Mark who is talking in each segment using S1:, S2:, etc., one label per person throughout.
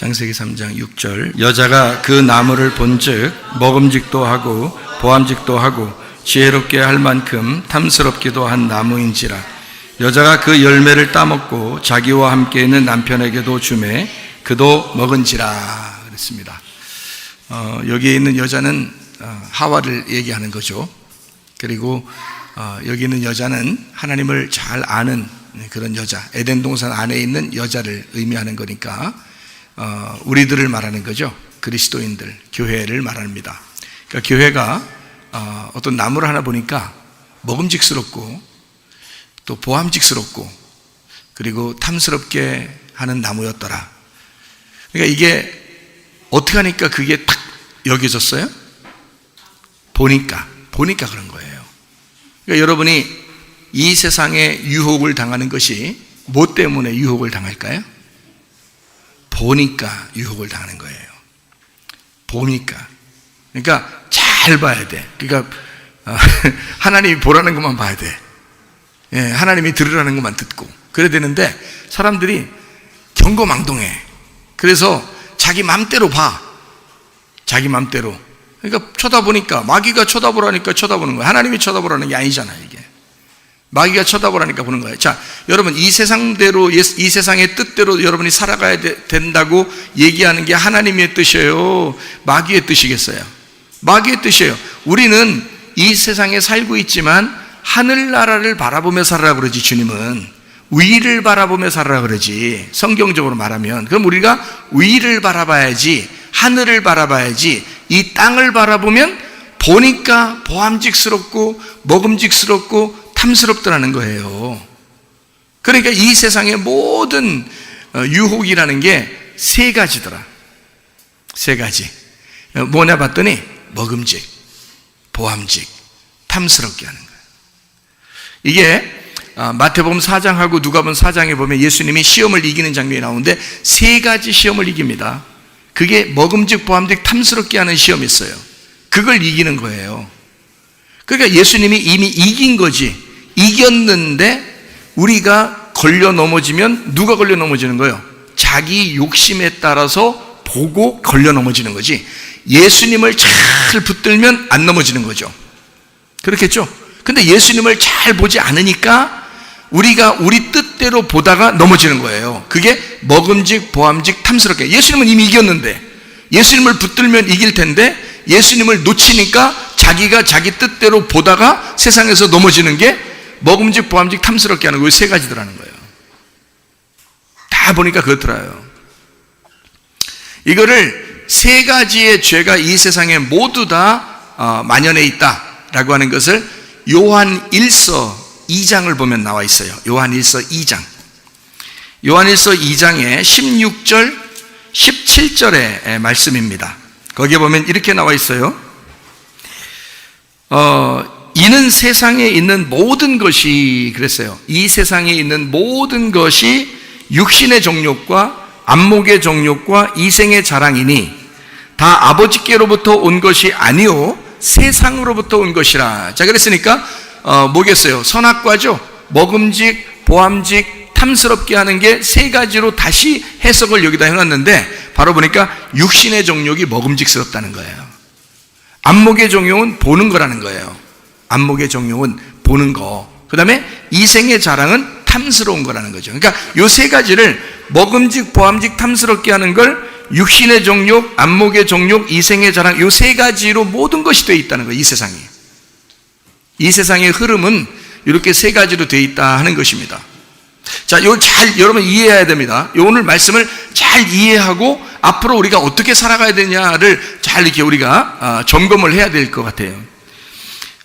S1: 창세기 3장 6절 여자가 그 나무를 본즉 먹음직도 하고 보암직도 하고 지혜롭게 할 만큼 탐스럽기도 한 나무인지라. 여자가 그 열매를 따먹고 자기와 함께 있는 남편에게도 주매 그도 먹은지라 그랬습니다. 여기에 있는 여자는 하와를 얘기하는 거죠. 그리고 여기 있는 여자는 하나님을 잘 아는 그런 여자, 에덴 동산 안에 있는 여자를 의미하는 거니까 우리들을 말하는 거죠. 그리스도인들, 교회를 말합니다. 그러니까 교회가 어떤 나무를 하나 보니까 먹음직스럽고 또 보암직스럽고 그리고 탐스럽게 하는 나무였더라. 그러니까 이게 어떻게 하니까 그게 딱 여겨졌어요? 보니까 그런 거예요. 그러니까 여러분이 이 세상에 유혹을 당하는 것이 뭐 때문에 유혹을 당할까요? 보니까 유혹을 당하는 거예요. 보니까. 그러니까 잘 봐야 돼. 그러니까 하나님이 보라는 것만 봐야 돼. 예, 하나님이 들으라는 것만 듣고 그래야 되는데 사람들이 경거망동해. 그래서 자기 맘대로 봐. 자기 맘대로. 그러니까 쳐다보니까 마귀가 쳐다보라니까 쳐다보는 거야. 하나님이 쳐다보라는 게 아니잖아요, 이게. 마귀가 쳐다보라니까 보는 거예요. 자, 여러분 이 세상대로, 이 세상의 뜻대로 여러분이 살아가야 된다고 얘기하는 게 하나님의 뜻이에요? 마귀의 뜻이겠어요? 마귀의 뜻이에요. 우리는 이 세상에 살고 있지만 하늘나라를 바라보며 살아라 그러지. 주님은 위를 바라보며 살아라 그러지. 성경적으로 말하면. 그럼 우리가 위를 바라봐야지, 하늘을 바라봐야지. 이 땅을 바라보면 보니까 보암직스럽고 먹음직스럽고 탐스럽더라는 거예요. 그러니까 이 세상의 모든 유혹이라는 게 세 가지더라. 세 가지. 뭐냐 봤더니 먹음직, 보암직, 탐스럽게 하는 거예요. 이게 마태복음 4장하고 누가복음 4장에 보면 예수님이 시험을 이기는 장면이 나오는데 세 가지 시험을 이깁니다. 그게 먹음직, 보암직, 탐스럽게 하는 시험이 있어요. 그걸 이기는 거예요. 그러니까 예수님이 이미 이긴 거지. 이겼는데 우리가 걸려 넘어지면 누가 걸려 넘어지는 거예요? 자기 욕심에 따라서 보고 걸려 넘어지는 거지. 예수님을 잘 붙들면 안 넘어지는 거죠. 그렇겠죠? 근데 예수님을 잘 보지 않으니까 우리가 우리 뜻대로 보다가 넘어지는 거예요. 그게 먹음직, 보암직, 탐스럽게. 예수님은 이미 이겼는데 예수님을 붙들면 이길 텐데 예수님을 놓치니까 자기가 자기 뜻대로 보다가 세상에서 넘어지는 게 먹음직, 보암직, 탐스럽게 하는 거 세 가지더라는 거예요. 다 보니까 그렇더라요. 이거를 세 가지의 죄가 이 세상에 모두 다 만연해 있다라고 하는 것을 요한 1서 2장을 보면 나와 있어요. 요한 1서 2장. 요한 1서 2장의 16절, 17절의 말씀입니다. 거기에 보면 이렇게 나와 있어요. 이는 세상에 있는 모든 것이 그랬어요. 이 세상에 있는 모든 것이 육신의 정욕과 안목의 정욕과 이생의 자랑이니 다 아버지께로부터 온 것이 아니요 세상으로부터 온 것이라. 자, 그랬으니까 뭐겠어요? 선악과죠. 먹음직, 보암직, 탐스럽게 하는 게 세 가지로 다시 해석을 여기다 해놨는데 바로 보니까 육신의 정욕이 먹음직스럽다는 거예요. 안목의 정욕은 보는 거라는 거예요. 안목의 정욕은 보는 거. 그 다음에 이생의 자랑은 탐스러운 거라는 거죠. 그러니까 요 세 가지를 먹음직, 보암직, 탐스럽게 하는 걸 육신의 정욕, 안목의 정욕, 이생의 자랑 요 세 가지로 모든 것이 되어 있다는 거예요. 이 세상이. 이 세상의 흐름은 이렇게 세 가지로 되어 있다 하는 것입니다. 자, 요 잘 여러분 이해해야 됩니다. 요 오늘 말씀을 잘 이해하고 앞으로 우리가 어떻게 살아가야 되냐를 잘 이렇게 우리가 점검을 해야 될 것 같아요.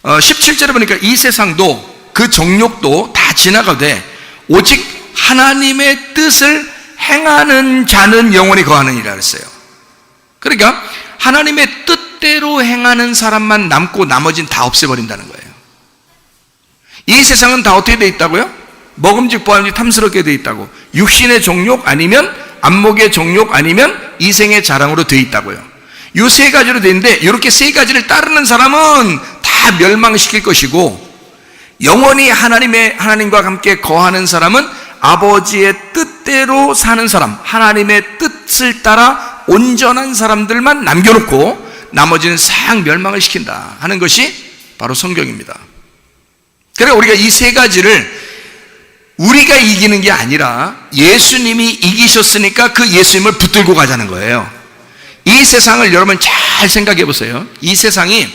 S1: 17절에 보니까 이 세상도 그 정욕도 다 지나가되 오직 하나님의 뜻을 행하는 자는 영원히 거하느니라 그랬어요. 그러니까 하나님의 뜻대로 행하는 사람만 남고 나머지는 다 없애버린다는 거예요. 이 세상은 다 어떻게 되어 있다고요? 먹음직, 보암직, 탐스럽게 되어 있다고. 육신의 정욕 아니면 안목의 정욕 아니면 이생의 자랑으로 되어 있다고요. 이 세 가지로 되어 있는데 이렇게 세 가지를 따르는 사람은 다 멸망시킬 것이고 영원히 하나님과 함께 거하는 사람은 아버지의 뜻대로 뜻대로 사는 사람, 하나님의 뜻을 따라 온전한 사람들만 남겨놓고 나머지는 싹 멸망을 시킨다 하는 것이 바로 성경입니다. 그러니까 우리가 이 세 가지를 우리가 이기는 게 아니라 예수님이 이기셨으니까 그 예수님을 붙들고 가자는 거예요. 이 세상을 여러분 잘 생각해 보세요. 이 세상이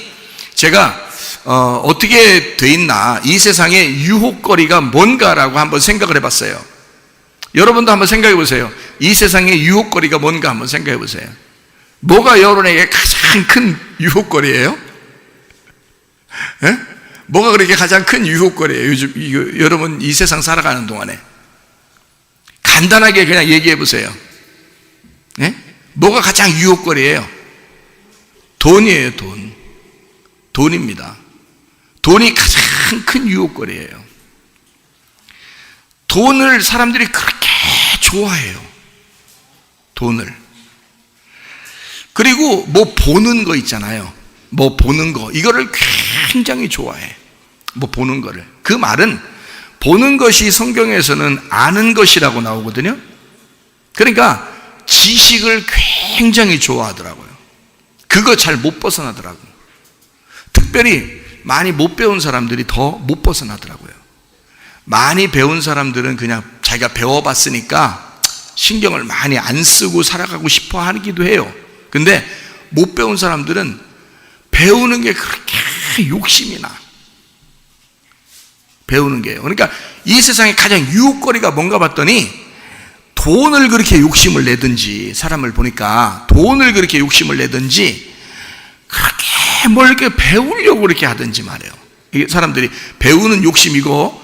S1: 제가 어떻게 돼 있나, 이 세상의 유혹거리가 뭔가라고 한번 생각을 해봤어요. 여러분도 한번 생각해 보세요. 이 세상의 유혹거리가 뭔가 한번 생각해 보세요. 뭐가 여러분에게 가장 큰 유혹거리예요? 예? 뭐가 그렇게 가장 큰 유혹거리예요? 요즘 여러분 이 세상 살아가는 동안에 간단하게 그냥 얘기해 보세요. 예? 뭐가 가장 유혹거리예요? 돈이에요. 돈입니다. 돈이 가장 큰 유혹거리예요. 돈을 사람들이 그렇게 좋아해요. 돈을. 그리고 뭐 보는 거 있잖아요. 뭐 보는 거, 이거를 굉장히 좋아해. 뭐 보는 거를. 그 말은 보는 것이 성경에서는 아는 것이라고 나오거든요. 그러니까 지식을 굉장히 좋아하더라고요. 그거 잘 못 벗어나더라고요. 특별히 많이 못 배운 사람들이 더 못 벗어나더라고요. 많이 배운 사람들은 그냥 자기가 배워봤으니까 신경을 많이 안 쓰고 살아가고 싶어 하기도 해요. 근데 못 배운 사람들은 배우는 게 그렇게 욕심이 나. 배우는 게요. 그러니까 이 세상에 가장 유혹거리가 뭔가 봤더니 돈을 그렇게 욕심을 내든지, 사람을 보니까 돈을 그렇게 욕심을 내든지 그렇게 뭘 이렇게 배우려고 그렇게 하든지 말이에요. 이게 사람들이 배우는 욕심, 이거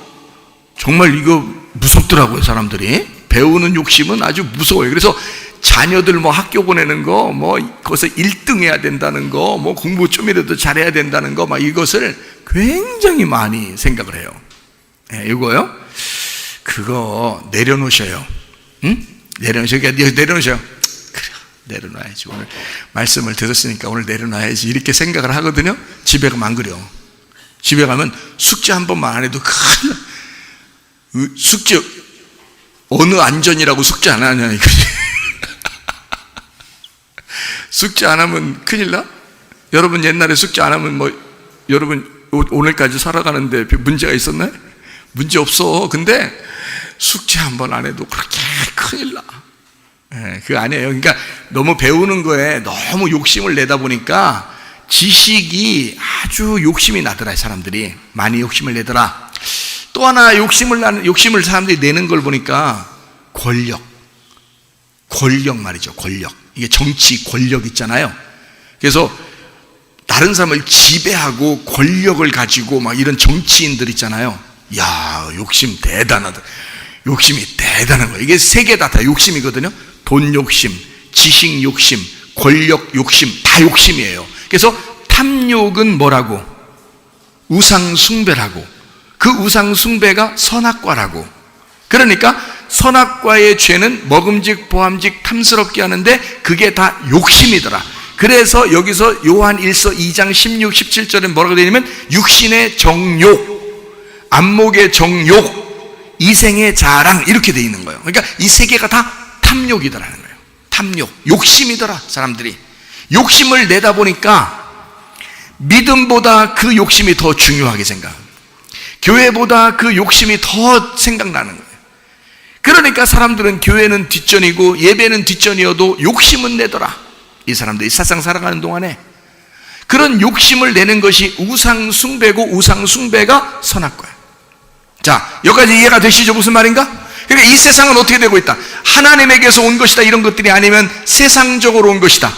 S1: 정말 이거 무섭더라고요. 사람들이 배우는 욕심은 아주 무서워요. 그래서 자녀들 뭐 학교 보내는 거, 뭐 거기서 1등 해야 된다는 거, 뭐 공부 좀이라도 잘해야 된다는 거, 막 이것을 굉장히 많이 생각을 해요. 네, 이거요? 그거 내려놓으셔요. 응? 내려놓으셔요. 내려놓으셔요. 그래, 내려놔야지. 오늘 말씀을 들었으니까 오늘 내려놔야지. 이렇게 생각을 하거든요. 집에 가면 안 그래요. 집에 가면 숙제 한 번만 안 해도 큰일 나. 숙제 어느 안전이라고 숙제 안 하냐 이거지. 숙제 안 하면 큰일 나? 여러분 옛날에 숙제 안 하면 뭐 여러분 오늘까지 살아가는데 문제가 있었나요? 문제 없어. 근데 숙제 한 번 안 해도 그렇게 큰일 나. 네, 그거 아니에요. 그러니까 너무 배우는 거에 너무 욕심을 내다 보니까 지식이 아주 욕심이 나더라. 사람들이 많이 욕심을 내더라. 또 하나 욕심을 사람들이 내는 걸 보니까 권력 말이죠. 권력. 이게 정치 권력 있잖아요. 그래서 다른 사람을 지배하고 권력을 가지고 막 이런 정치인들 있잖아요. 야, 욕심 대단하다. 욕심이 대단한 거예요. 이게 세 개 다 욕심이거든요. 돈 욕심, 지식 욕심, 권력 욕심, 다 욕심이에요. 그래서 탐욕은 뭐라고? 우상 숭배라고. 그 우상 숭배가 선악과라고. 그러니까 선악과의 죄는 먹음직 보암직 탐스럽게 하는데 그게 다 욕심이더라. 그래서 여기서 요한 1서 2장 16, 17절에 뭐라고 되어 있냐면 육신의 정욕, 안목의 정욕, 이생의 자랑, 이렇게 되어 있는 거예요. 그러니까 이 세 개가 다 탐욕이더라는 거예요. 탐욕, 욕심이더라. 사람들이 욕심을 내다 보니까 믿음보다 그 욕심이 더 중요하게 생각합니다. 교회보다 그 욕심이 더 생각나는 거예요. 그러니까 사람들은 교회는 뒷전이고 예배는 뒷전이어도 욕심은 내더라. 이 사람들이 세상 살아가는 동안에 그런 욕심을 내는 것이 우상 숭배고, 우상 숭배가 선악과예요. 자, 여기까지 이해가 되시죠? 무슨 말인가? 그러니까 이 세상은 어떻게 되고 있다? 하나님에게서 온 것이다 이런 것들이 아니면 세상적으로 온 것이다.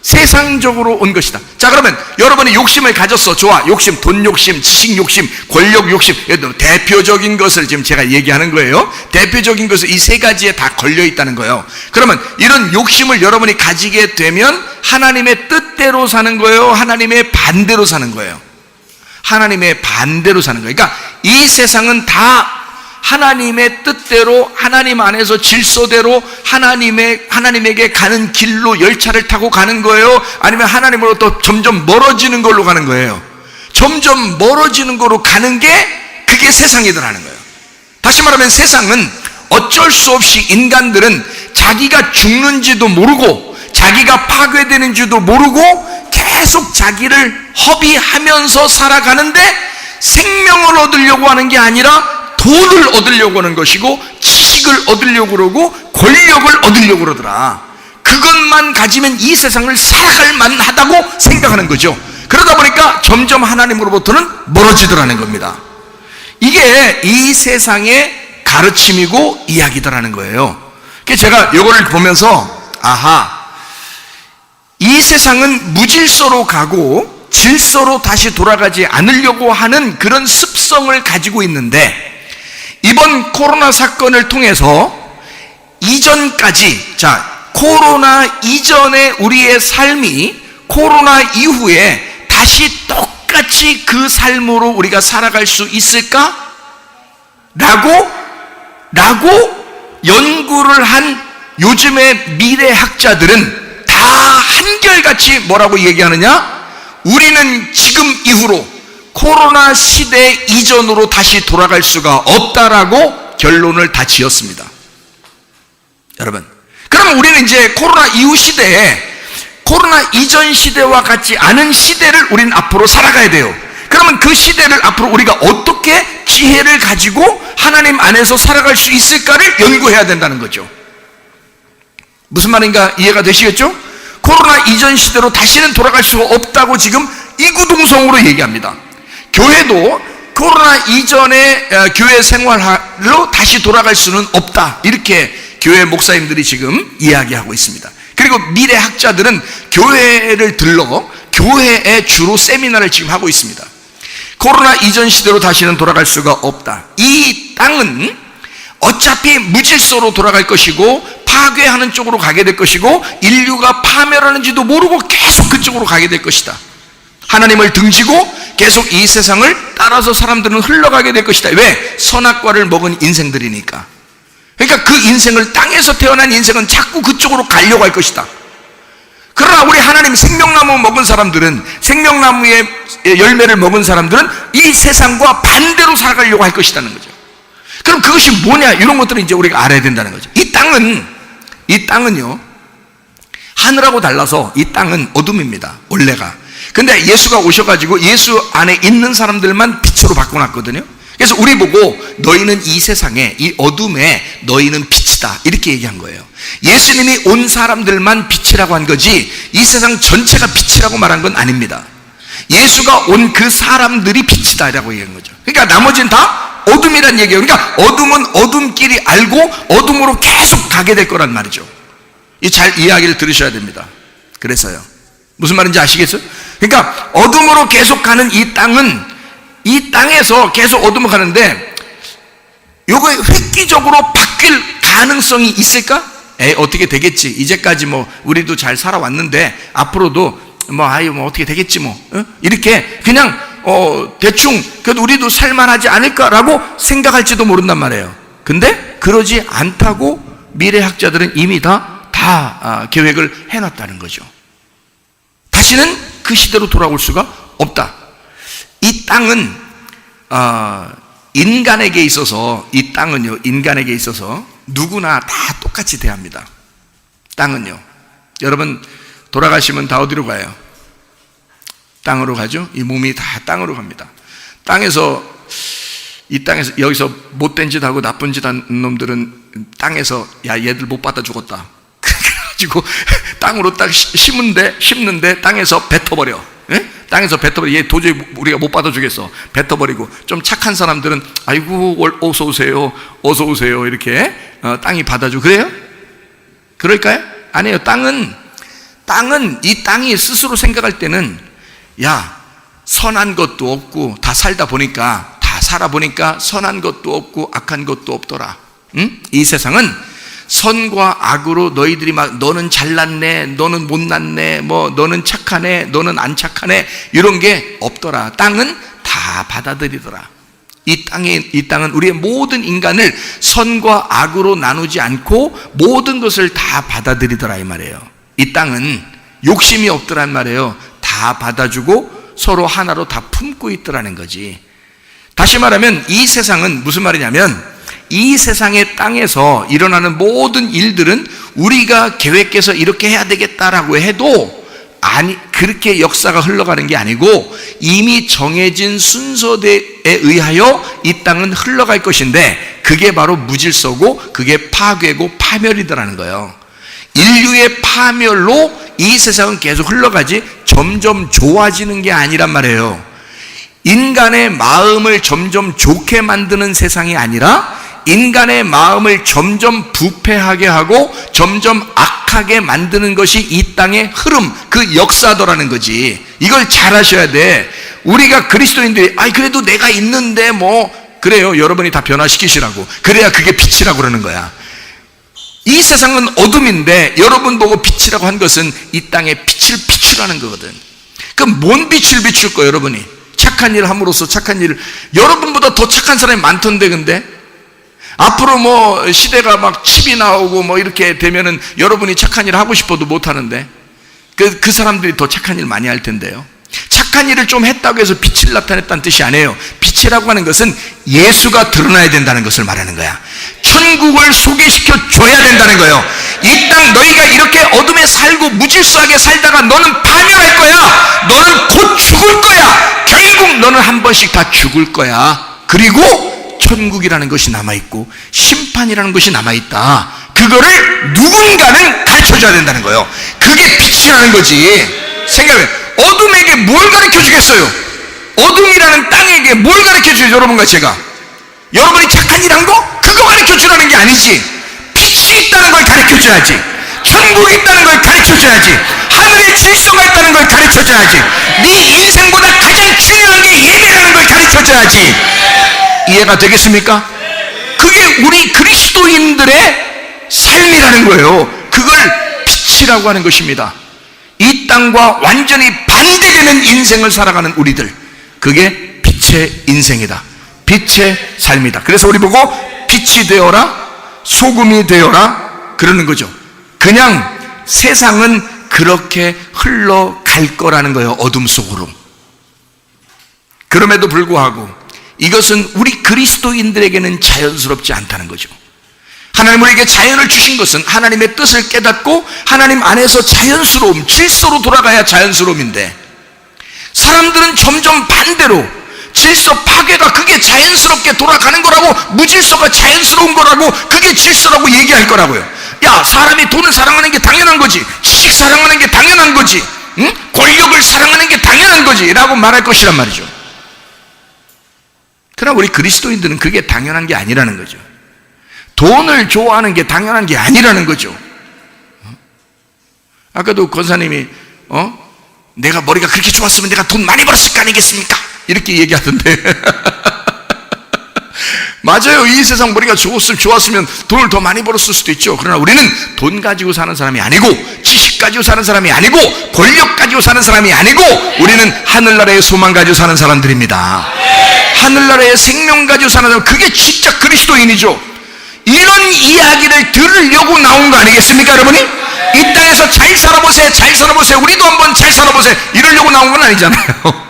S1: 세상적으로 온 것이다. 자, 그러면 여러분이 욕심을 가졌어. 좋아. 욕심, 돈 욕심, 지식 욕심, 권력 욕심. 대표적인 것을 지금 제가 얘기하는 거예요. 대표적인 것을 이 세 가지에 다 걸려 있다는 거예요. 그러면 이런 욕심을 여러분이 가지게 되면 하나님의 뜻대로 사는 거예요? 하나님의 반대로 사는 거예요? 하나님의 반대로 사는 거예요. 그러니까 이 세상은 다 하나님의 뜻대로, 하나님 안에서 질서대로 하나님에게 가는 길로 열차를 타고 가는 거예요? 아니면 하나님으로부터 점점 멀어지는 걸로 가는 거예요? 점점 멀어지는 걸로 가는 게 그게 세상이더라는 거예요. 다시 말하면 세상은 어쩔 수 없이 인간들은 자기가 죽는지도 모르고 자기가 파괴되는지도 모르고 계속 자기를 허비하면서 살아가는데, 생명을 얻으려고 하는 게 아니라 돈을 얻으려고 하는 것이고 지식을 얻으려고 그러고 권력을 얻으려고 그러더라. 그것만 가지면 이 세상을 살아갈 만하다고 생각하는 거죠. 그러다 보니까 점점 하나님으로부터는 멀어지더라는 겁니다. 이게 이 세상의 가르침이고 이야기더라는 거예요. 그래서 제가 이거를 보면서 이 세상은 무질서로 가고 질서로 다시 돌아가지 않으려고 하는 그런 습성을 가지고 있는데, 이번 코로나 사건을 통해서 이전까지, 코로나 이전의 우리의 삶이 코로나 이후에 다시 똑같이 그 삶으로 우리가 살아갈 수 있을까? 라고 연구를 한 요즘의 미래학자들은 다 한결같이 뭐라고 얘기하느냐? 우리는 지금 이후로 코로나 시대 이전으로 다시 돌아갈 수가 없다라고 결론을 다 지었습니다. 여러분, 그러면 우리는 이제 코로나 이후 시대에 코로나 이전 시대와 같지 않은 시대를 우리는 앞으로 살아가야 돼요. 그러면 그 시대를 앞으로 우리가 어떻게 지혜를 가지고 하나님 안에서 살아갈 수 있을까를 연구해야 된다는 거죠. 무슨 말인가 이해가 되시겠죠? 코로나 이전 시대로 다시는 돌아갈 수가 없다고 지금 이구동성으로 얘기합니다. 교회도 코로나 이전의 교회 생활로 다시 돌아갈 수는 없다, 이렇게 교회 목사님들이 지금 이야기하고 있습니다. 그리고 미래학자들은 교회를 들러 교회에 주로 세미나를 지금 하고 있습니다. 코로나 이전 시대로 다시는 돌아갈 수가 없다. 이 땅은 어차피 무질서로 돌아갈 것이고 파괴하는 쪽으로 가게 될 것이고 인류가 파멸하는지도 모르고 계속 그쪽으로 가게 될 것이다. 하나님을 등지고 계속 이 세상을 따라서 사람들은 흘러가게 될 것이다. 왜? 선악과를 먹은 인생들이니까. 그러니까 그 인생을, 땅에서 태어난 인생은 자꾸 그쪽으로 가려고 할 것이다. 그러나 우리 하나님 생명나무 먹은 사람들은, 생명나무의 열매를 먹은 사람들은 이 세상과 반대로 살아가려고 할 것이라는 거죠. 그럼 그것이 뭐냐, 이런 것들은 이제 우리가 알아야 된다는 거죠. 이 땅은요, 하늘하고 달라서 이 땅은 어둠입니다, 원래가. 근데 예수가 오셔가지고 예수 안에 있는 사람들만 빛으로 바꿔놨거든요. 그래서 우리 보고 너희는 이 세상에, 이 어둠에 너희는 빛이다, 이렇게 얘기한 거예요. 예수님이 온 사람들만 빛이라고 한 거지 이 세상 전체가 빛이라고 말한 건 아닙니다. 예수가 온 그 사람들이 빛이다 라고 얘기한 거죠. 그러니까 나머지는 다 어둠이란 얘기예요. 그러니까 어둠은 어둠끼리 알고 어둠으로 계속 가게 될 거란 말이죠. 이 잘 이야기를 들으셔야 됩니다. 그래서요, 무슨 말인지 아시겠어요? 그러니까 어둠으로 계속 가는 이 땅은, 이 땅에서 계속 어둠으로 가는데 요거 획기적으로 바뀔 가능성이 있을까? 어떻게 되겠지, 이제까지 뭐 우리도 잘 살아왔는데 앞으로도 뭐 어떻게 되겠지 이렇게 그냥 대충 그래도 우리도 살만하지 않을까라고 생각할지도 모른단 말이에요. 근데 그러지 않다고 미래학자들은 이미 다 계획을 해놨다는 거죠. 다시는 그 시대로 돌아올 수가 없다. 이 땅은 인간에게 있어서, 이 땅은요, 인간에게 있어서 누구나 다 똑같이 대합니다. 땅은요, 여러분 돌아가시면 다 어디로 가요? 땅으로 가죠. 이 몸이 다 땅으로 갑니다. 이 땅에서 여기서 못된 짓 하고 나쁜 짓 한 놈들은 땅에서, 야 얘들 못 받아 죽었다 그래가지고 땅으로 딱 심는데 땅에서 뱉어버려. 땅에서 뱉어버려. 얘 도저히 우리가 못 받아 주겠어. 뱉어버리고, 좀 착한 사람들은 아이고 어서 오세요 이렇게 땅이 받아주고. 그래요? 그럴까요? 아니에요. 땅은 이 땅이 스스로 생각할 때는, 야 선한 것도 없고 다 살아보니까 선한 것도 없고 악한 것도 없더라. 이 세상은 선과 악으로 너희들이 막 너는 잘났네, 너는 못났네, 너는 착하네, 너는 안 착하네, 이런 게 없더라. 땅은 다 받아들이더라. 이 땅은 우리의 모든 인간을 선과 악으로 나누지 않고 모든 것을 다 받아들이더라 이 말이에요. 이 땅은 욕심이 없더란 말이에요. 다 받아주고 서로 하나로 다 품고 있더라는 거지. 다시 말하면 이 세상은 무슨 말이냐면, 이 세상의 땅에서 일어나는 모든 일들은 우리가 계획해서 이렇게 해야 되겠다라고 해도 그렇게 역사가 흘러가는 게 아니고 이미 정해진 순서에 의하여 이 땅은 흘러갈 것인데, 그게 바로 무질서고 그게 파괴고 파멸이더라는 거예요. 인류의 파멸로 이 세상은 계속 흘러가지 점점 좋아지는 게 아니란 말이에요. 인간의 마음을 점점 좋게 만드는 세상이 아니라 인간의 마음을 점점 부패하게 하고 점점 악하게 만드는 것이 이 땅의 흐름, 그 역사더라는 거지. 이걸 잘 아셔야 돼. 우리가 그리스도인들이 그래도 내가 있는데 그래요. 여러분이 다 변화시키시라고. 그래야 그게 빛이라고 그러는 거야. 이 세상은 어둠인데 여러분 보고 빛이라고 한 것은 이 땅에 빛을 비추라는 거거든. 그럼 뭔 빛을 비출 거예요, 여러분이? 착한 일 함으로써 착한 일을, 여러분보다 더 착한 사람이 많던데, 근데 앞으로 시대가 막 칩이 나오고 이렇게 되면은 여러분이 착한 일을 하고 싶어도 못 하는데, 그 사람들이 더 착한 일 많이 할 텐데요. 착한 일을 좀 했다고 해서 빛을 나타냈다는 뜻이 아니에요. 빛이라고 하는 것은 예수가 드러나야 된다는 것을 말하는 거야. 천국을 소개시켜 줘야 된다는 거예요. 이 땅 너희가 이렇게 어둠에 살고 무질서하게 살다가 너는 파멸할 거야. 너는 곧 죽을 거야. 결국 너는 한 번씩 다 죽을 거야. 그리고 천국이라는 것이 남아있고 심판이라는 것이 남아있다. 그거를 누군가는 가르쳐줘야 된다는 거예요. 그게 빛이라는 거지. 생각해. 어둠에게 뭘 가르쳐 주겠어요? 어둠이라는 땅에게 뭘 가르쳐 주죠? 여러분과 제가. 여러분이 착한 일 한 거? 그거 가르쳐 주라는 게 아니지. 빛이 있다는 걸 가르쳐 줘야지. 천국이 있다는 걸 가르쳐 줘야지. 하늘의 질서가 있다는 걸 가르쳐 줘야지. 네 인생보다 가장 중요한 게 예배라는 걸 가르쳐 줘야지. 이해가 되겠습니까? 그게 우리 그리스도인들의 삶이라는 거예요. 그걸 빛이라고 하는 것입니다. 이 땅과 완전히 반대되는 인생을 살아가는 우리들, 그게 빛의 인생이다. 빛의 삶이다. 그래서 우리 보고 빛이 되어라, 소금이 되어라 그러는 거죠. 그냥 세상은 그렇게 흘러갈 거라는 거예요. 어둠 속으로. 그럼에도 불구하고 이것은 우리 그리스도인들에게는 자연스럽지 않다는 거죠. 하나님 우리에게 자연을 주신 것은 하나님의 뜻을 깨닫고 하나님 안에서 자연스러움, 질서로 돌아가야 자연스러움인데, 사람들은 점점 반대로 질서 파괴가 그게 자연스럽게 돌아가는 거라고, 무질서가 자연스러운 거라고, 그게 질서라고 얘기할 거라고요. 야, 사람이 돈을 사랑하는 게 당연한 거지, 지식 사랑하는 게 당연한 거지, 권력을 사랑하는 게 당연한 거지 라고 말할 것이란 말이죠. 그러나 우리 그리스도인들은 그게 당연한 게 아니라는 거죠. 돈을 좋아하는 게 당연한 게 아니라는 거죠. 아까도 권사님이 내가 머리가 그렇게 좋았으면 내가 돈 많이 벌었을 거 아니겠습니까? 이렇게 얘기하던데 맞아요. 이 세상 머리가 좋았으면 돈을 더 많이 벌었을 수도 있죠. 그러나 우리는 돈 가지고 사는 사람이 아니고, 지식 가지고 사는 사람이 아니고, 권력 가지고 사는 사람이 아니고, 우리는 하늘나라의 소망 가지고 사는 사람들입니다. 하늘나라의 생명 가지고 사는 사람, 그게 진짜 그리스도인이죠. 이런 이야기를 들으려고 나온 거 아니겠습니까, 여러분이? 이 땅에서 잘 살아보세요, 잘 살아보세요, 우리도 한번 잘 살아보세요, 이러려고 나온 건 아니잖아요.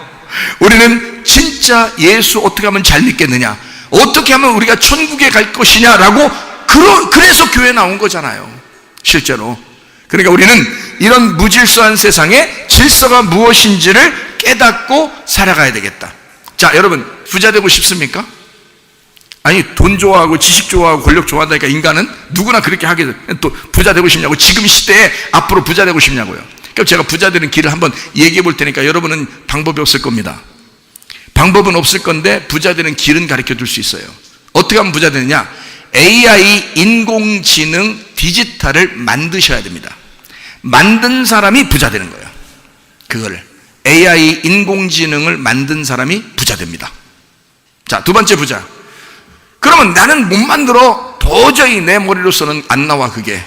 S1: 우리는 진짜 예수 어떻게 하면 잘 믿겠느냐, 어떻게 하면 우리가 천국에 갈 것이냐라고, 그래서 교회에 나온 거잖아요, 실제로. 그러니까 우리는 이런 무질서한 세상에 질서가 무엇인지를 깨닫고 살아가야 되겠다. 자, 여러분, 부자 되고 싶습니까? 아니, 돈 좋아하고 지식 좋아하고 권력 좋아한다니까 인간은 누구나 그렇게 하게 돼. 또 부자 되고 싶냐고, 지금 시대에 앞으로 부자 되고 싶냐고요. 그럼 제가 부자 되는 길을 한번 얘기해 볼 테니까 여러분은 방법이 없을 겁니다. 방법은 없을 건데 부자 되는 길은 가르쳐 줄 수 있어요. 어떻게 하면 부자 되느냐? AI, 인공지능, 디지털을 만드셔야 됩니다. 만든 사람이 부자 되는 거예요. 그거를 AI, 인공지능을 만든 사람이 부자 됩니다. 자, 두 번째 부자. 그러면 나는 못 만들어, 도저히 내 머리로서는 안 나와 그게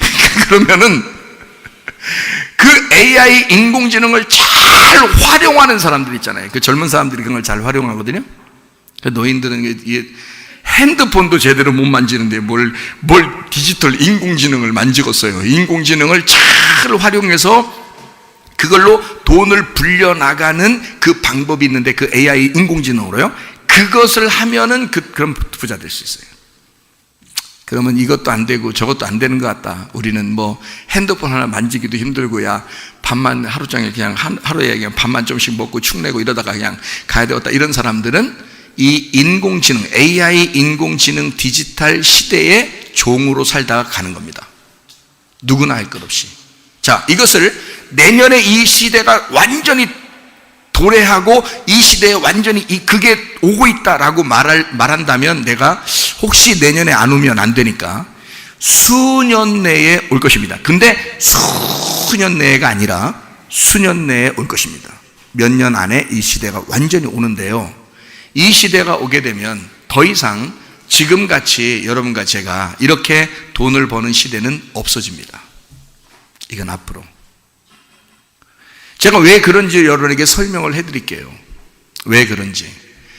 S1: 그러면은 그 AI, 인공지능을 잘 활용하는 사람들 있잖아요. 그 젊은 사람들이 그걸 잘 활용하거든요. 그 노인들은 핸드폰도 제대로 못 만지는데 뭘 디지털 인공지능을 만지겠어요. 인공지능을 잘 활용해서 그걸로 돈을 불려나가는 그 방법이 있는데, 그 AI, 인공지능으로요, 그것을 하면은 그럼 부자 될 수 있어요. 그러면 이것도 안 되고 저것도 안 되는 것 같다. 우리는 뭐 핸드폰 하나 만지기도 힘들고야 밥만 하루 종일 그냥 하루에 그냥 밥만 좀씩 먹고 축내고 이러다가 그냥 가야 되겠다. 이런 사람들은 이 인공지능, AI 인공지능 디지털 시대의 종으로 살다가 가는 겁니다. 누구나 할 것 없이. 자, 이것을 내년에 이 시대가 완전히 도래하고 이 시대에 완전히 그게 오고 있다라고 말한다면 내가 혹시 내년에 안 오면 안 되니까 수년 내에 올 것입니다. 근데 수년 내가 아니라 수년 내에 올 것입니다. 몇 년 안에 이 시대가 완전히 오는데요. 이 시대가 오게 되면 더 이상 지금같이 여러분과 제가 이렇게 돈을 버는 시대는 없어집니다. 이건 앞으로. 제가 왜 그런지 여러분에게 설명을 해드릴게요. 왜 그런지.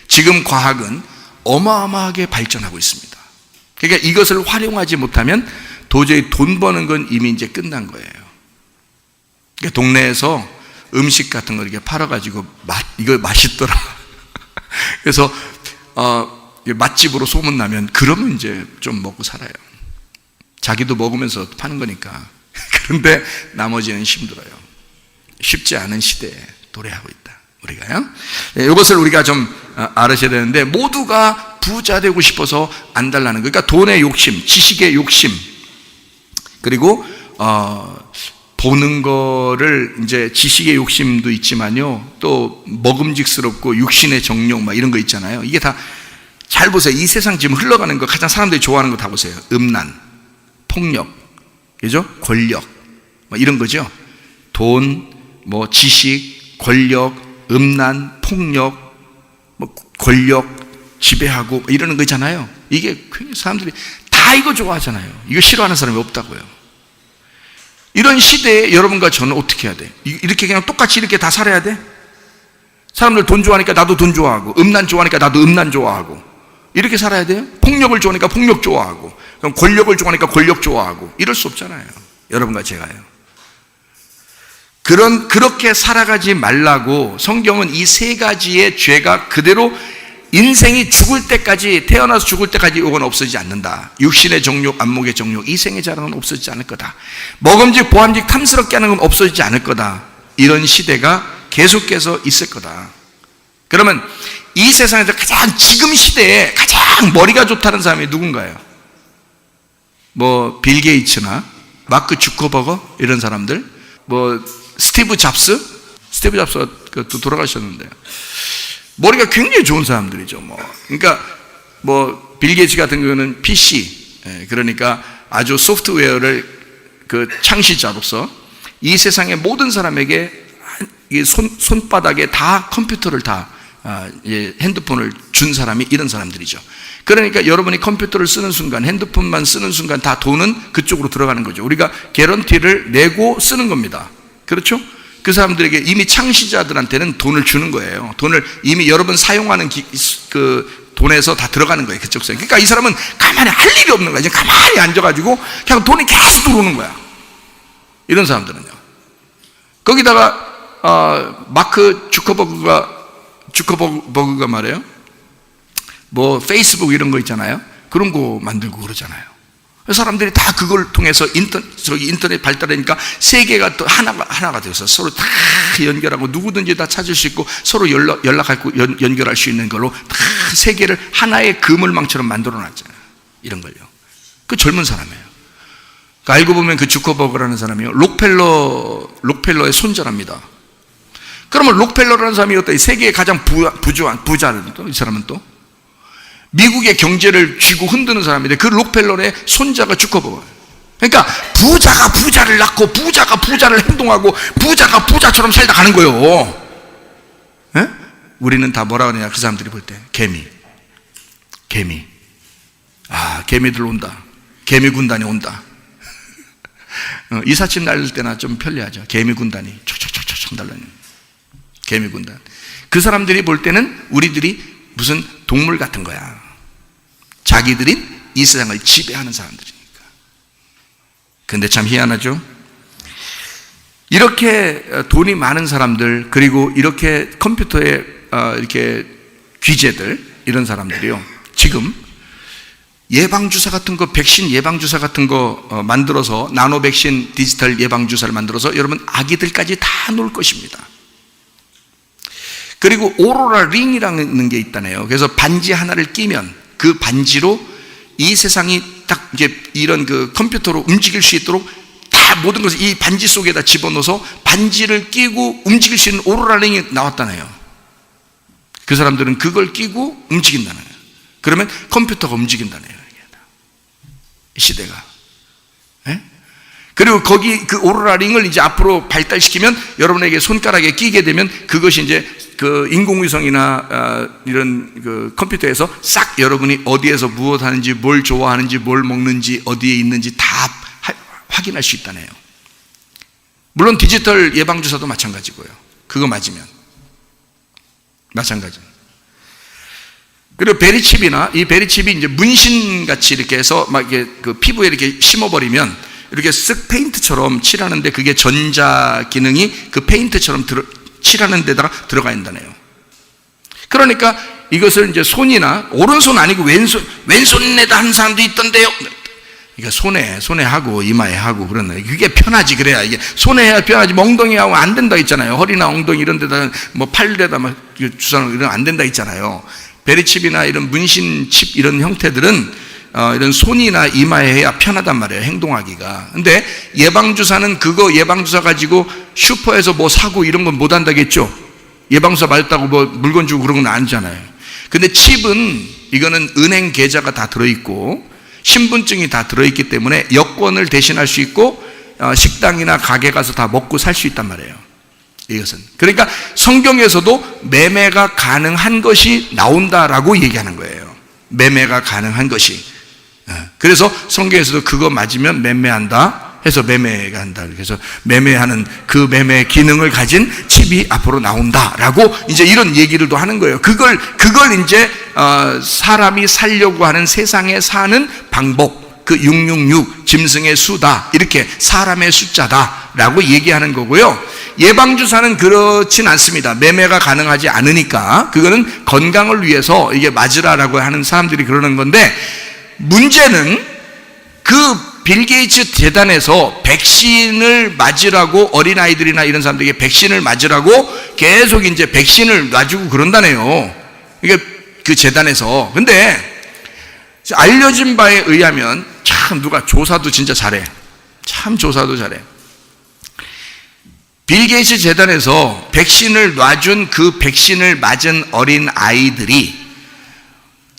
S1: 지금 과학은 어마어마하게 발전하고 있습니다. 그러니까 이것을 활용하지 못하면 도저히 돈 버는 건 이미 이제 끝난 거예요. 그러니까 동네에서 음식 같은 거 이렇게 팔아가지고 이거 맛있더라. 그래서 맛집으로 소문나면 그러면 이제 좀 먹고 살아요. 자기도 먹으면서 파는 거니까. 그런데 나머지는 힘들어요. 쉽지 않은 시대에 도래하고 있다. 우리가요. 이것을 우리가 좀 알으셔야 되는데 모두가 부자 되고 싶어서 안달나는 거. 그러니까 돈의 욕심, 지식의 욕심, 그리고 보는 거를 이제 지식의 욕심도 있지만요. 또 먹음직스럽고 육신의 정욕 막 이런 거 있잖아요. 이게 다 잘 보세요. 이 세상 지금 흘러가는 거 가장 사람들이 좋아하는 거 다 보세요. 음란, 폭력, 그죠? 권력, 뭐 이런 거죠. 돈, 뭐 지식, 권력, 음란, 폭력, 뭐 권력 지배하고 이러는 거 있잖아요. 이게 사람들이 다 이거 좋아하잖아요. 이거 싫어하는 사람이 없다고요. 이런 시대에 여러분과 저는 어떻게 해야 돼? 이렇게 그냥 똑같이 이렇게 다 살아야 돼? 사람들 돈 좋아하니까 나도 돈 좋아하고, 음란 좋아하니까 나도 음란 좋아하고, 이렇게 살아야 돼요? 폭력을 좋아하니까 폭력 좋아하고, 그럼 권력을 좋아하니까 권력 좋아하고, 이럴 수 없잖아요. 여러분과 제가요. 그렇게 살아가지 말라고 성경은 이 세 가지의 죄가 그대로 인생이 죽을 때까지, 태어나서 죽을 때까지 이건 없어지지 않는다. 육신의 정욕, 안목의 정욕, 이생의 자랑은 없어지지 않을 거다. 먹음직, 보암직, 탐스럽게 하는 건 없어지지 않을 거다. 이런 시대가 계속해서 있을 거다. 그러면 이 세상에서 가장 지금 시대에 가장 머리가 좋다는 사람이 누군가요? 뭐 빌 게이츠나 마크 주커버거 이런 사람들, 뭐 스티브 잡스가 또 돌아가셨는데 머리가 굉장히 좋은 사람들이죠. 그러니까 뭐 빌 게이츠 같은 경우는 PC, 그러니까 아주 소프트웨어를 그 창시자로서 이 세상의 모든 사람에게 손바닥에 다 컴퓨터를 다 핸드폰을 준 사람이 이런 사람들이죠. 그러니까 여러분이 컴퓨터를 쓰는 순간, 핸드폰만 쓰는 순간 다 돈은 그쪽으로 들어가는 거죠. 우리가 개런티를 내고 쓰는 겁니다. 그렇죠? 그 사람들에게 이미 창시자들한테는 돈을 주는 거예요. 돈을 이미 여러분 사용하는 그 돈에서 다 들어가는 거예요. 그쪽 사람. 그러니까 이 사람은 가만히 할 일이 없는 거야. 이제 가만히 앉아가지고 그냥 돈이 계속 들어오는 거야. 이런 사람들은요. 거기다가 마크 주커버그가 말해요. 뭐 페이스북 이런 거 있잖아요. 그런 거 만들고 그러잖아요. 사람들이 다 그걸 통해서 인터넷 발달하니까 세계가 또 하나가 되어서 서로 다 연결하고 누구든지 다 찾을 수 있고 서로 연락하고 연결할 수 있는 걸로 다 세계를 하나의 그물망처럼 만들어 놨잖아요. 이런 걸요. 그 젊은 사람이에요. 그러니까 알고 보면 그 주커버그라는 사람이요. 록펠러의 손자랍니다. 그러면 록펠러라는 사람이 어떤 세계의 가장 부자는 또 이 사람은 또 미국의 경제를 쥐고 흔드는 사람인데 그 록펠러의 손자가 주커버거예요. 그러니까 부자가 부자를 낳고 부자가 부자를 행동하고 부자가 부자처럼 살다 가는 거예요. 에? 우리는 다 뭐라 그러냐 그 사람들이 볼 때 개미. 개미들 온다. 개미 군단이 온다. 이삿짐 날릴 때나 좀 편리하죠. 개미 군단이 촉촉촉촉 날라는 개미 군단. 그 사람들이 볼 때는 우리들이 무슨 동물 같은 거야. 자기들이 이 세상을 지배하는 사람들이니까. 근데 참 희한하죠. 이렇게 돈이 많은 사람들, 그리고 이렇게 컴퓨터에 이렇게 귀재들, 이런 사람들이요. 지금 예방주사 같은 거, 백신 예방주사 같은 거 만들어서, 나노 백신 디지털 예방주사를 만들어서 여러분 아기들까지 다 놓을 것입니다. 그리고 오로라 링이라는 게 있다네요. 그래서 반지 하나를 끼면 그 반지로 이 세상이 딱 이제 이런 그 컴퓨터로 움직일 수 있도록 다 모든 것을 이 반지 속에다 집어넣어서 반지를 끼고 움직일 수 있는 오로라 링이 나왔다네요. 그 사람들은 그걸 끼고 움직인다는 거예요. 그러면 컴퓨터가 움직인다네요. 이 시대가. 예? 그리고 거기 그 오로라 링을 이제 앞으로 발달시키면 여러분에게 손가락에 끼게 되면 그것이 이제 그 인공위성이나 이런 그 컴퓨터에서 싹 여러분이 어디에서 무엇 하는지, 뭘 좋아하는지, 뭘 먹는지, 어디에 있는지 다 확인할 수 있다네요. 물론 디지털 예방주사도 마찬가지고요. 그거 맞으면 마찬가지. 그리고 베리칩이나 이 베리칩이 이제 문신같이 이렇게 해서 막 이렇게 그 피부에 이렇게 심어버리면 이렇게 쓱 페인트처럼 칠하는데 그게 전자 기능이 그 페인트처럼 칠하는 데다가 들어가 있다네요. 그러니까 이것을 이제 손이나 오른손 아니고 왼손에다 하는 사람도 있던데요. 그러니까 손에 하고 이마에 하고 그러네. 그게 편하지. 그래야 이게 손에 해야 편하지. 엉덩이 하고 안 된다 있잖아요. 허리나 엉덩이 이런 데다 뭐 팔에다 막 주사는 이런 안 된다 있잖아요. 베리칩이나 이런 문신칩 이런 형태들은 이런 손이나 이마에 해야 편하단 말이에요. 행동하기가. 근데 예방주사는 그거 예방주사 가지고 슈퍼에서 뭐 사고 이런 건 못 한다겠죠. 예방주사 맞았다고 뭐 물건 주고 그런 건 아니잖아요. 근데 칩은 이거는 은행 계좌가 다 들어있고 신분증이 다 들어있기 때문에 여권을 대신할 수 있고 식당이나 가게 가서 다 먹고 살 수 있단 말이에요. 이것은. 그러니까 성경에서도 매매가 가능한 것이 나온다라고 얘기하는 거예요. 매매가 가능한 것이. 그래서 성경에서도 그거 맞으면 매매한다 해서 매매가 한다. 그래서 매매하는 그 매매 기능을 가진 칩이 앞으로 나온다라고 이제 이런 얘기를 하는 거예요. 그걸 이제 사람이 살려고 하는 세상에 사는 방법, 그 666 짐승의 수다, 이렇게 사람의 숫자다라고 얘기하는 거고요. 예방주사는 그렇진 않습니다. 매매가 가능하지 않으니까 그거는 건강을 위해서 이게 맞으라라고 하는 사람들이 그러는 건데, 문제는 그 빌 게이츠 재단에서 백신을 맞으라고 어린아이들이나 이런 사람들에게 백신을 맞으라고 계속 이제 백신을 놔주고 그런다네요. 이게 그 재단에서. 근데 알려진 바에 의하면 참 누가 조사도 진짜 잘해. 참 조사도 잘해. 빌 게이츠 재단에서 백신을 놔준 그 백신을 맞은 어린 아이들이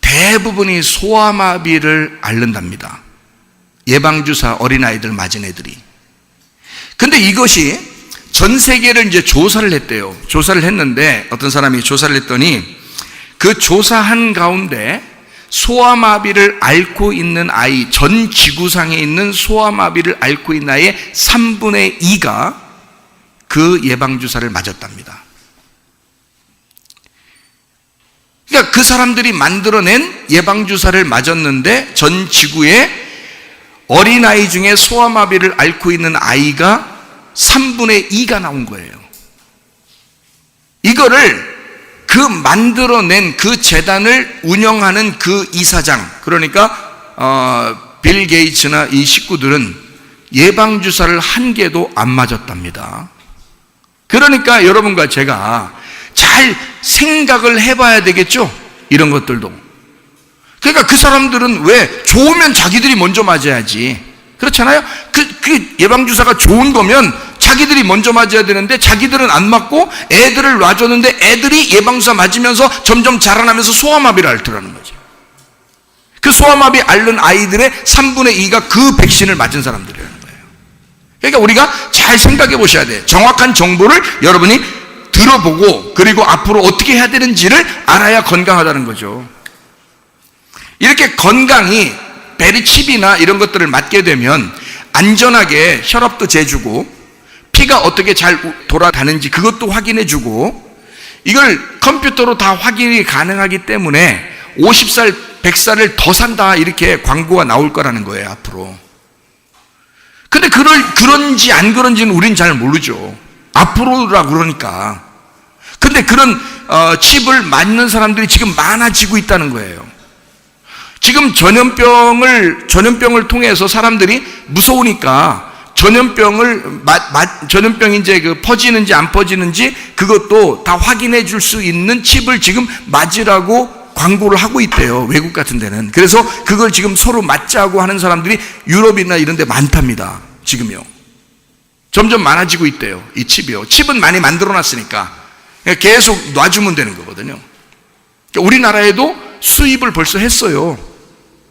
S1: 대부분이 소아마비를 앓는답니다. 예방주사 어린아이들 맞은 애들이. 근데 이것이 전 세계를 이제 조사를 했대요. 조사를 했는데 어떤 사람이 조사를 했더니 그 조사한 가운데 소아마비를 앓고 있는 아이, 전 지구상에 있는 소아마비를 앓고 있는 아이의 3분의 2가 그 예방주사를 맞았답니다. 그러니까 그 사람들이 만들어낸 예방주사를 맞았는데 전 지구에 어린아이 중에 소아마비를 앓고 있는 아이가 3분의 2가 나온 거예요. 이거를 그 만들어낸 그 재단을 운영하는 그 이사장, 그러니까 빌 게이츠나 이 식구들은 예방주사를 한 개도 안 맞았답니다. 그러니까 여러분과 제가 잘 생각을 해봐야 되겠죠? 이런 것들도. 그러니까 그 사람들은 왜 좋으면 자기들이 먼저 맞아야지. 그렇잖아요? 그 예방주사가 좋은 거면 자기들이 먼저 맞아야 되는데 자기들은 안 맞고 애들을 놔줬는데 애들이 예방주사 맞으면서 점점 자라나면서 소아마비를 앓더라는 거죠. 그 소아마비 앓는 아이들의 3분의 2가 그 백신을 맞은 사람들이라는 거예요. 그러니까 우리가 잘 생각해 보셔야 돼요. 정확한 정보를 여러분이 들어보고 그리고 앞으로 어떻게 해야 되는지를 알아야 건강하다는 거죠. 이렇게 건강히 베리칩이나 이런 것들을 맞게 되면 안전하게 혈압도 재주고 피가 어떻게 잘 돌아가는지 그것도 확인해주고, 이걸 컴퓨터로 다 확인이 가능하기 때문에 50살, 100살을 더 산다 이렇게 광고가 나올 거라는 거예요 앞으로. 근데 그런지 안 그런지는 우린 잘 모르죠. 앞으로라 그러니까. 근데 그런 칩을 맞는 사람들이 지금 많아지고 있다는 거예요. 지금 전염병을 통해서 사람들이 무서우니까 전염병이 이제 퍼지는지 안 퍼지는지 그것도 다 확인해 줄 수 있는 칩을 지금 맞으라고 광고를 하고 있대요. 외국 같은 데는. 그래서 그걸 지금 서로 맞자고 하는 사람들이 유럽이나 이런 데 많답니다. 지금요. 점점 많아지고 있대요. 이 칩이요. 칩은 많이 만들어 놨으니까 계속 놔주면 되는 거거든요. 우리나라에도 수입을 벌써 했어요.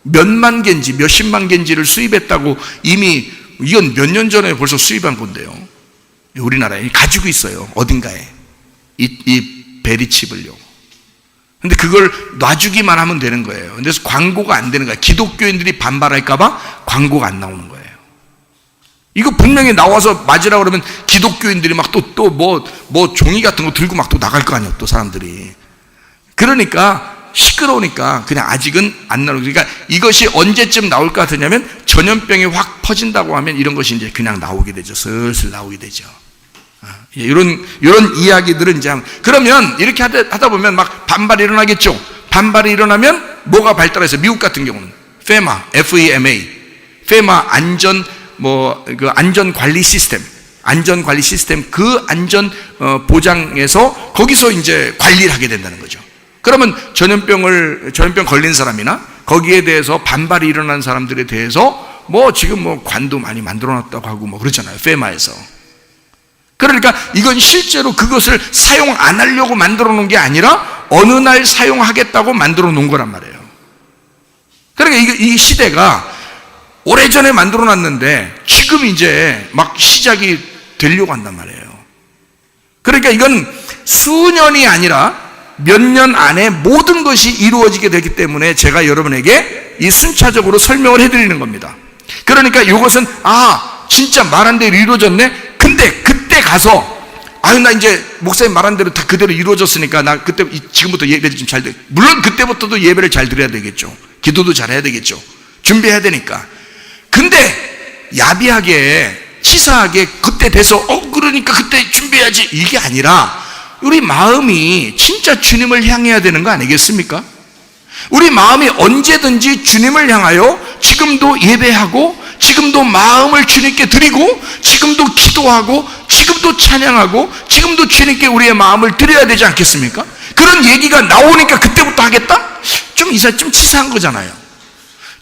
S1: 몇만 개인지 몇십만 개인지를 수입했다고 이미 이건 몇 년 전에 벌써 수입한 건데요. 우리나라에 가지고 있어요. 어딘가에 이 베리칩을요. 근데 그걸 놔주기만 하면 되는 거예요. 그래서 광고가 안 되는 거예요. 기독교인들이 반발할까봐 광고가 안 나오는 거예요. 이거 분명히 나와서 맞으라고 그러면 기독교인들이 막 뭐 종이 같은 거 들고 막 또 나갈 거 아니에요. 또 사람들이. 그러니까 시끄러우니까 그냥 아직은 안 나오고, 그러니까 이것이 언제쯤 나올 것 같으냐면 전염병이 확 퍼진다고 하면 이런 것이 이제 그냥 나오게 되죠. 슬슬 나오게 되죠. 이런 이야기들은 이제 그러면 이렇게 하다 보면 막 반발이 일어나겠죠. 반발이 일어나면 뭐가 발달해서 미국 같은 경우는 FEMA, FEMA, FEMA 안전 관리 시스템 그 안전 보장에서 거기서 이제 관리를 하게 된다는 거죠. 그러면 전염병 걸린 사람이나 거기에 대해서 반발이 일어난 사람들에 대해서 지금 관도 많이 만들어 놨다고 하고 그러잖아요. FEMA에서. 그러니까 이건 실제로 그것을 사용 안 하려고 만들어 놓은 게 아니라 어느 날 사용하겠다고 만들어 놓은 거란 말이에요. 그러니까 이 시대가 오래전에 만들어 놨는데 지금 이제 막 시작이 되려고 한단 말이에요. 그러니까 이건 수년이 아니라 몇 년 안에 모든 것이 이루어지게 되기 때문에 제가 여러분에게 이 순차적으로 설명을 해드리는 겁니다. 그러니까 이것은 진짜 말한 대로 이루어졌네. 근데 그때 가서 나 이제 목사님 말한 대로 다 그대로 이루어졌으니까 나 그때 지금부터 예배 좀 잘 돼. 물론 그때부터도 예배를 잘 드려야 되겠죠. 기도도 잘 해야 되겠죠. 준비해야 되니까. 근데 야비하게 치사하게 그때 돼서 그러니까 그때 준비해야지 이게 아니라 우리 마음이 진짜 주님을 향해야 되는 거 아니겠습니까? 우리 마음이 언제든지 주님을 향하여 지금도 예배하고 지금도 마음을 주님께 드리고 지금도 기도하고 지금도 찬양하고 지금도 주님께 우리의 마음을 드려야 되지 않겠습니까? 그런 얘기가 나오니까 그때부터 하겠다? 좀 치사한 거잖아요.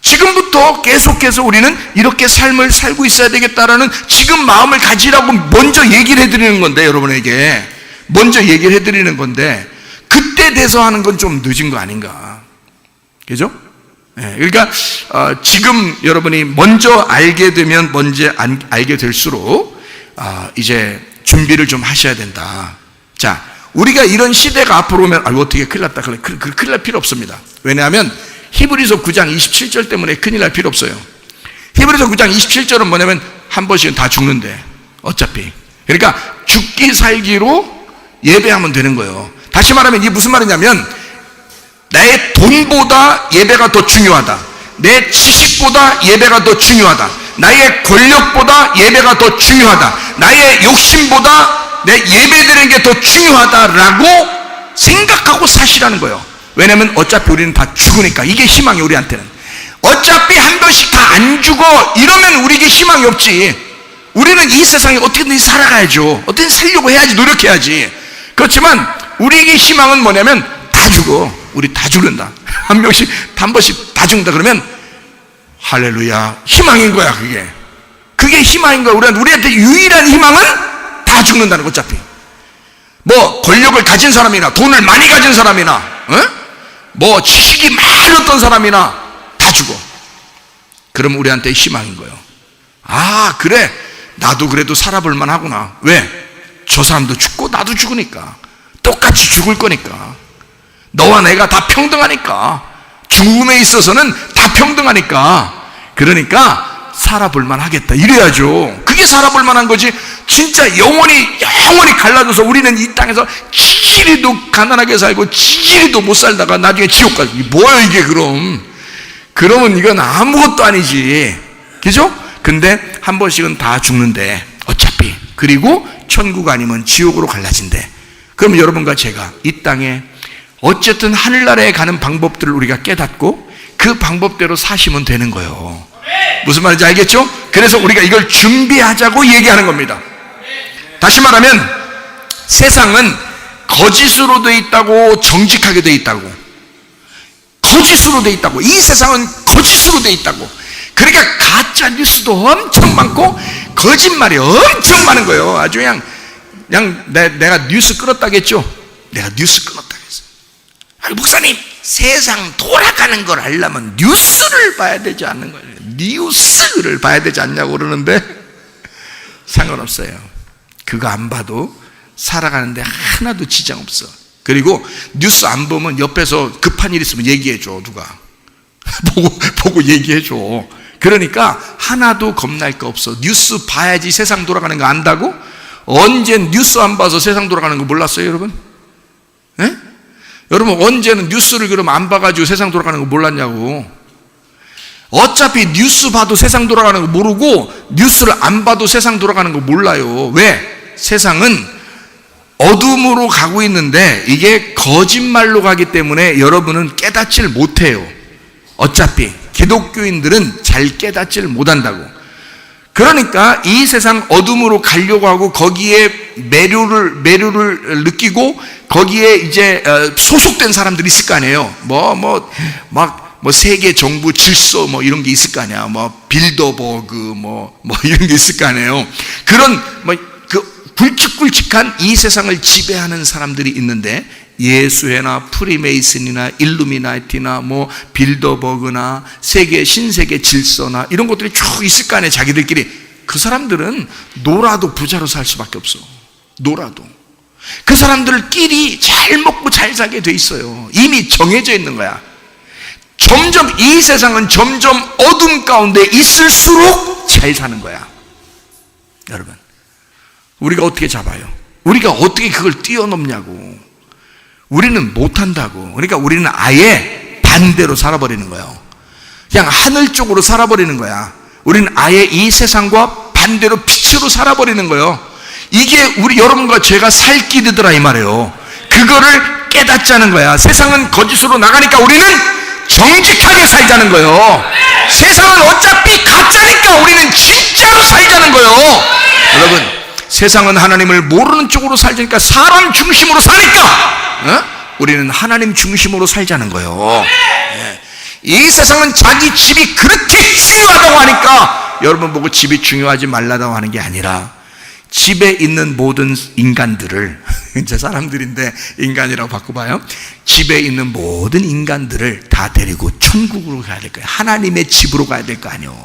S1: 지금부터 계속해서 우리는 이렇게 삶을 살고 있어야 되겠다라는 지금 마음을 가지라고 먼저 얘기를 해드리는 건데, 여러분에게 먼저 얘기를 해드리는 건데 그때 돼서 하는 건 좀 늦은 거 아닌가, 그죠? 그러니까 지금 여러분이 먼저 알게 되면 먼저 알게 될수록 이제 준비를 좀 하셔야 된다. 자, 우리가 이런 시대가 앞으로 오면 어떻게 큰일 났다, 큰일 날 필요 없습니다. 왜냐하면 히브리서 9장 27절 때문에 큰일 날 필요 없어요. 히브리서 9장 27절은 뭐냐면 한 번씩은 다 죽는데 어차피, 그러니까 죽기 살기로 예배하면 되는 거예요. 다시 말하면 이게 무슨 말이냐면 나의 돈보다 예배가 더 중요하다, 내 지식보다 예배가 더 중요하다, 나의 권력보다 예배가 더 중요하다, 나의 욕심보다 내 예배드리는 게 더 중요하다라고 생각하고 사시라는 거예요. 왜냐면 어차피 우리는 다 죽으니까. 이게 희망이 우리한테는. 어차피 한 번씩 다 안 죽어 이러면 우리에게 희망이 없지. 우리는 이 세상에 어떻게든 살아가야죠. 어떻게든 살려고 해야지, 노력해야지. 그렇지만 우리에게 희망은 뭐냐면 다 죽어. 우리 다 죽는다. 한 명씩 한 번씩 다 죽는다 그러면 할렐루야, 희망인 거야. 그게 희망인 거야. 우리한테 유일한 희망은 다 죽는다는 거. 어차피 권력을 가진 사람이나 돈을 많이 가진 사람이나 지식이 많았던 사람이나 다 죽어. 그럼 우리한테 희망인 거예요. 그래, 나도 그래도 살아볼만 하구나. 왜? 저 사람도 죽고 나도 죽으니까. 똑같이 죽을 거니까. 너와 내가 다 평등하니까. 죽음에 있어서는 다 평등하니까. 그러니까 살아볼만 하겠다, 이래야죠. 그게 살아볼만 한 거지. 진짜 영원히 갈라져서 우리는 이 땅에서 지지리도 가난하게 살고 지지리도 못 살다가 나중에 지옥 가지. 뭐야 이게? 그러면 이건 아무것도 아니지, 그죠? 근데 한 번씩은 다 죽는데 어차피. 그리고 천국 아니면 지옥으로 갈라진대. 그럼 여러분과 제가 이 땅에 어쨌든 하늘나라에 가는 방법들을 우리가 깨닫고 그 방법대로 사시면 되는 거예요. 무슨 말인지 알겠죠? 그래서 우리가 이걸 준비하자고 얘기하는 겁니다. 다시 말하면 세상은 거짓으로 돼 있다고, 정직하게 돼 있다고, 거짓으로 돼 있다고, 이 세상은 거짓으로 돼 있다고. 그러니까 가짜 뉴스도 엄청 많고 거짓말이 엄청 많은 거예요. 아주 그냥 내가 뉴스 끌었다겠죠? 내가 뉴스 끌었다겠어요. 아니, 목사님, 세상 돌아가는 걸 알려면 뉴스를 봐야 되지 않는 거예요. 뉴스를 봐야 되지 않냐고 그러는데 상관없어요. 그거 안 봐도 살아가는데 하나도 지장 없어. 그리고 뉴스 안 보면 옆에서 급한 일 있으면 얘기해줘. 누가 보고 얘기해줘. 그러니까 하나도 겁날 거 없어. 뉴스 봐야지 세상 돌아가는 거 안다고? 언젠 뉴스 안 봐서 세상 돌아가는 거 몰랐어요, 여러분? 예? 여러분, 언제는 뉴스를 그럼 안 봐가지고 세상 돌아가는 거 몰랐냐고. 어차피 뉴스 봐도 세상 돌아가는 거 모르고 뉴스를 안 봐도 세상 돌아가는 거 몰라요. 왜? 세상은 어둠으로 가고 있는데 이게 거짓말로 가기 때문에 여러분은 깨닫지를 못해요. 어차피 기독교인들은 잘 깨닫지를 못한다고. 그러니까 이 세상 어둠으로 가려고 하고 거기에 매료를 느끼고 거기에 이제 소속된 사람들이 있을 거 아니에요. 뭐 세계 정부 질서 뭐 이런 게 있을 거 아니야. 뭐 빌더버그 뭐 이런 게 있을 거 아니에요. 그런 그 굵직굵직한 이 세상을 지배하는 사람들이 있는데, 예수회나 프리메이슨이나 일루미나티나 뭐 빌더버그나 신세계 질서나 이런 것들이 쭉 있을 거 아니에요. 자기들끼리. 그 사람들은 놀아도 부자로 살 수밖에 없어. 놀아도. 그 사람들끼리 잘 먹고 잘 살게 돼 있어요. 이미 정해져 있는 거야. 점점 이 세상은 점점 어둠 가운데 있을수록 잘 사는 거야. 여러분, 우리가 어떻게 잡아요? 우리가 어떻게 그걸 뛰어넘냐고. 우리는 못한다고. 그러니까 우리는 아예 반대로 살아버리는 거예요. 그냥 하늘 쪽으로 살아버리는 거야. 우리는 아예 이 세상과 반대로 빛으로 살아버리는 거예요. 이게 우리 여러분과 제가 살 길이더라 이 말이에요. 그거를 깨닫자는 거야. 세상은 거짓으로 나가니까 우리는 정직하게 살자는 거예요. 세상은 어차피 가짜니까 우리는 진짜로 살자는 거예요. 여러분, 세상은 하나님을 모르는 쪽으로 살자니까, 사람 중심으로 사니까 우리는 하나님 중심으로 살자는 거예요. 이 세상은 자기 집이 그렇게 중요하다고 하니까 여러분 보고 집이 중요하지 말라고 하는 게 아니라, 집에 있는 모든 인간들을, 이제 사람들인데 인간이라고 바꿔봐요. 집에 있는 모든 인간들을 다 데리고 천국으로 가야 될 거예요. 하나님의 집으로 가야 될 거 아니에요.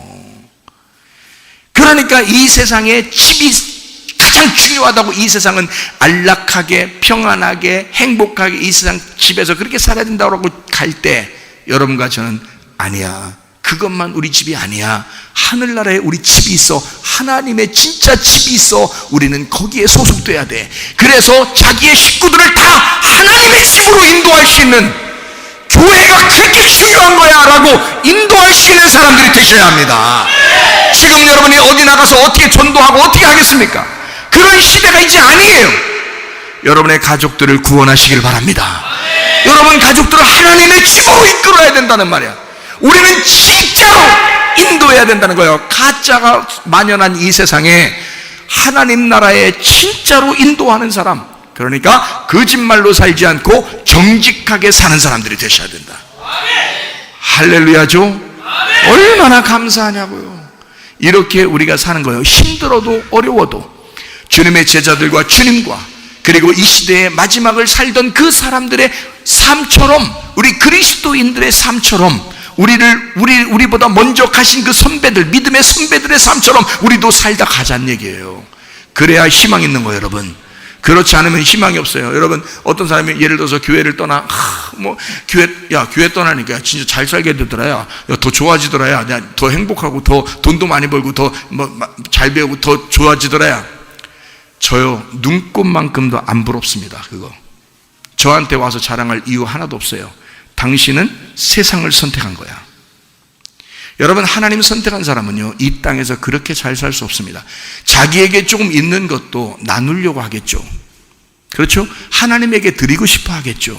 S1: 그러니까 이 세상에 집이 가장 중요하다고, 이 세상은 안락하게 평안하게 행복하게 이 세상 집에서 그렇게 살아야 된다고 갈 때, 여러분과 저는 아니야, 그것만 우리 집이 아니야. 하늘나라에 우리 집이 있어. 하나님의 진짜 집이 있어. 우리는 거기에 소속돼야 돼. 그래서 자기의 식구들을 다 하나님의 집으로 인도할 수 있는, 교회가 그렇게 중요한 거야 라고 인도할 수 있는 사람들이 되셔야 합니다. 지금 여러분이 어디 나가서 어떻게 전도하고 어떻게 하겠습니까? 그런 시대가 이제 아니에요. 여러분의 가족들을 구원하시길 바랍니다. 여러분 가족들을 하나님의 집으로 이끌어야 된다는 말이야. 우리는 진짜로 인도해야 된다는 거예요. 가짜가 만연한 이 세상에 하나님 나라에 진짜로 인도하는 사람, 그러니까 거짓말로 살지 않고 정직하게 사는 사람들이 되셔야 된다. 할렐루야죠. 얼마나 감사하냐고요. 이렇게 우리가 사는 거예요. 힘들어도 어려워도 주님의 제자들과 주님과, 그리고 이 시대의 마지막을 살던 그 사람들의 삶처럼, 우리 그리스도인들의 삶처럼 우리보다 먼저 가신 그 선배들, 믿음의 선배들의 삶처럼 우리도 살다 가자는 얘기예요. 그래야 희망 있는 거예요, 여러분. 그렇지 않으면 희망이 없어요. 여러분, 어떤 사람이 예를 들어서 교회를 떠나, 교회 떠나니까 진짜 잘 살게 되더라. 야, 더 좋아지더라. 야, 더 행복하고 더 돈도 많이 벌고 더 잘 배우고 더 좋아지더라. 야. 저요, 눈꽃만큼도 안 부럽습니다. 그거 저한테 와서 자랑할 이유 하나도 없어요. 당신은 세상을 선택한 거야. 여러분, 하나님 선택한 사람은요, 이 땅에서 그렇게 잘 살 수 없습니다. 자기에게 조금 있는 것도 나누려고 하겠죠. 그렇죠? 하나님에게 드리고 싶어 하겠죠.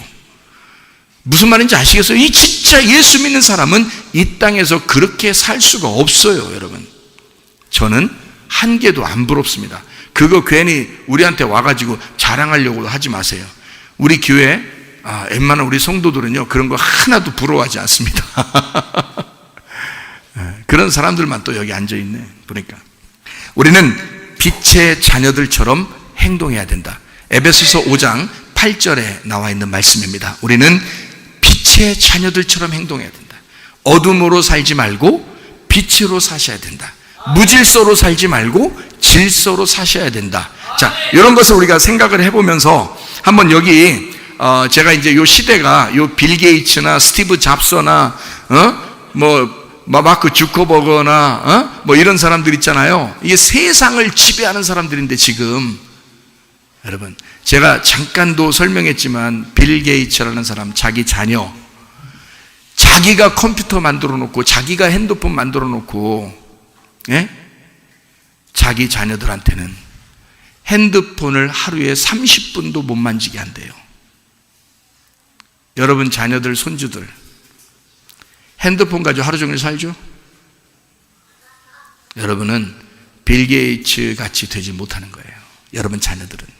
S1: 무슨 말인지 아시겠어요? 이 진짜 예수 믿는 사람은 이 땅에서 그렇게 살 수가 없어요, 여러분. 저는 한 개도 안 부럽습니다. 그거 괜히 우리한테 와가지고 자랑하려고 하지 마세요. 우리 교회, 웬만한 우리 성도들은요, 그런 거 하나도 부러워하지 않습니다. 그런 사람들만 또 여기 앉아있네, 보니까. 우리는 빛의 자녀들처럼 행동해야 된다. 에베소서 5장 8절에 나와 있는 말씀입니다. 우리는 빛의 자녀들처럼 행동해야 된다. 어둠으로 살지 말고 빛으로 사셔야 된다. 무질서로 살지 말고 질서로 사셔야 된다. 자, 이런 것을 우리가 생각을 해보면서 한번 여기 제가 이제 요 시대가 요 빌 게이츠나 스티브 잡서나 마크 주커버거나 뭐 이런 사람들 있잖아요. 이게 세상을 지배하는 사람들인데 지금 여러분, 제가 잠깐도 설명했지만 빌 게이츠라는 사람, 자기 자녀, 자기가 컴퓨터 만들어 놓고 자기가 핸드폰 만들어 놓고, 예? 자기 자녀들한테는 핸드폰을 하루에 30분도 못 만지게 한대요. 여러분 자녀들, 손주들 핸드폰 가지고 하루 종일 살죠? 여러분은 빌 게이츠 같이 되지 못하는 거예요. 여러분 자녀들은.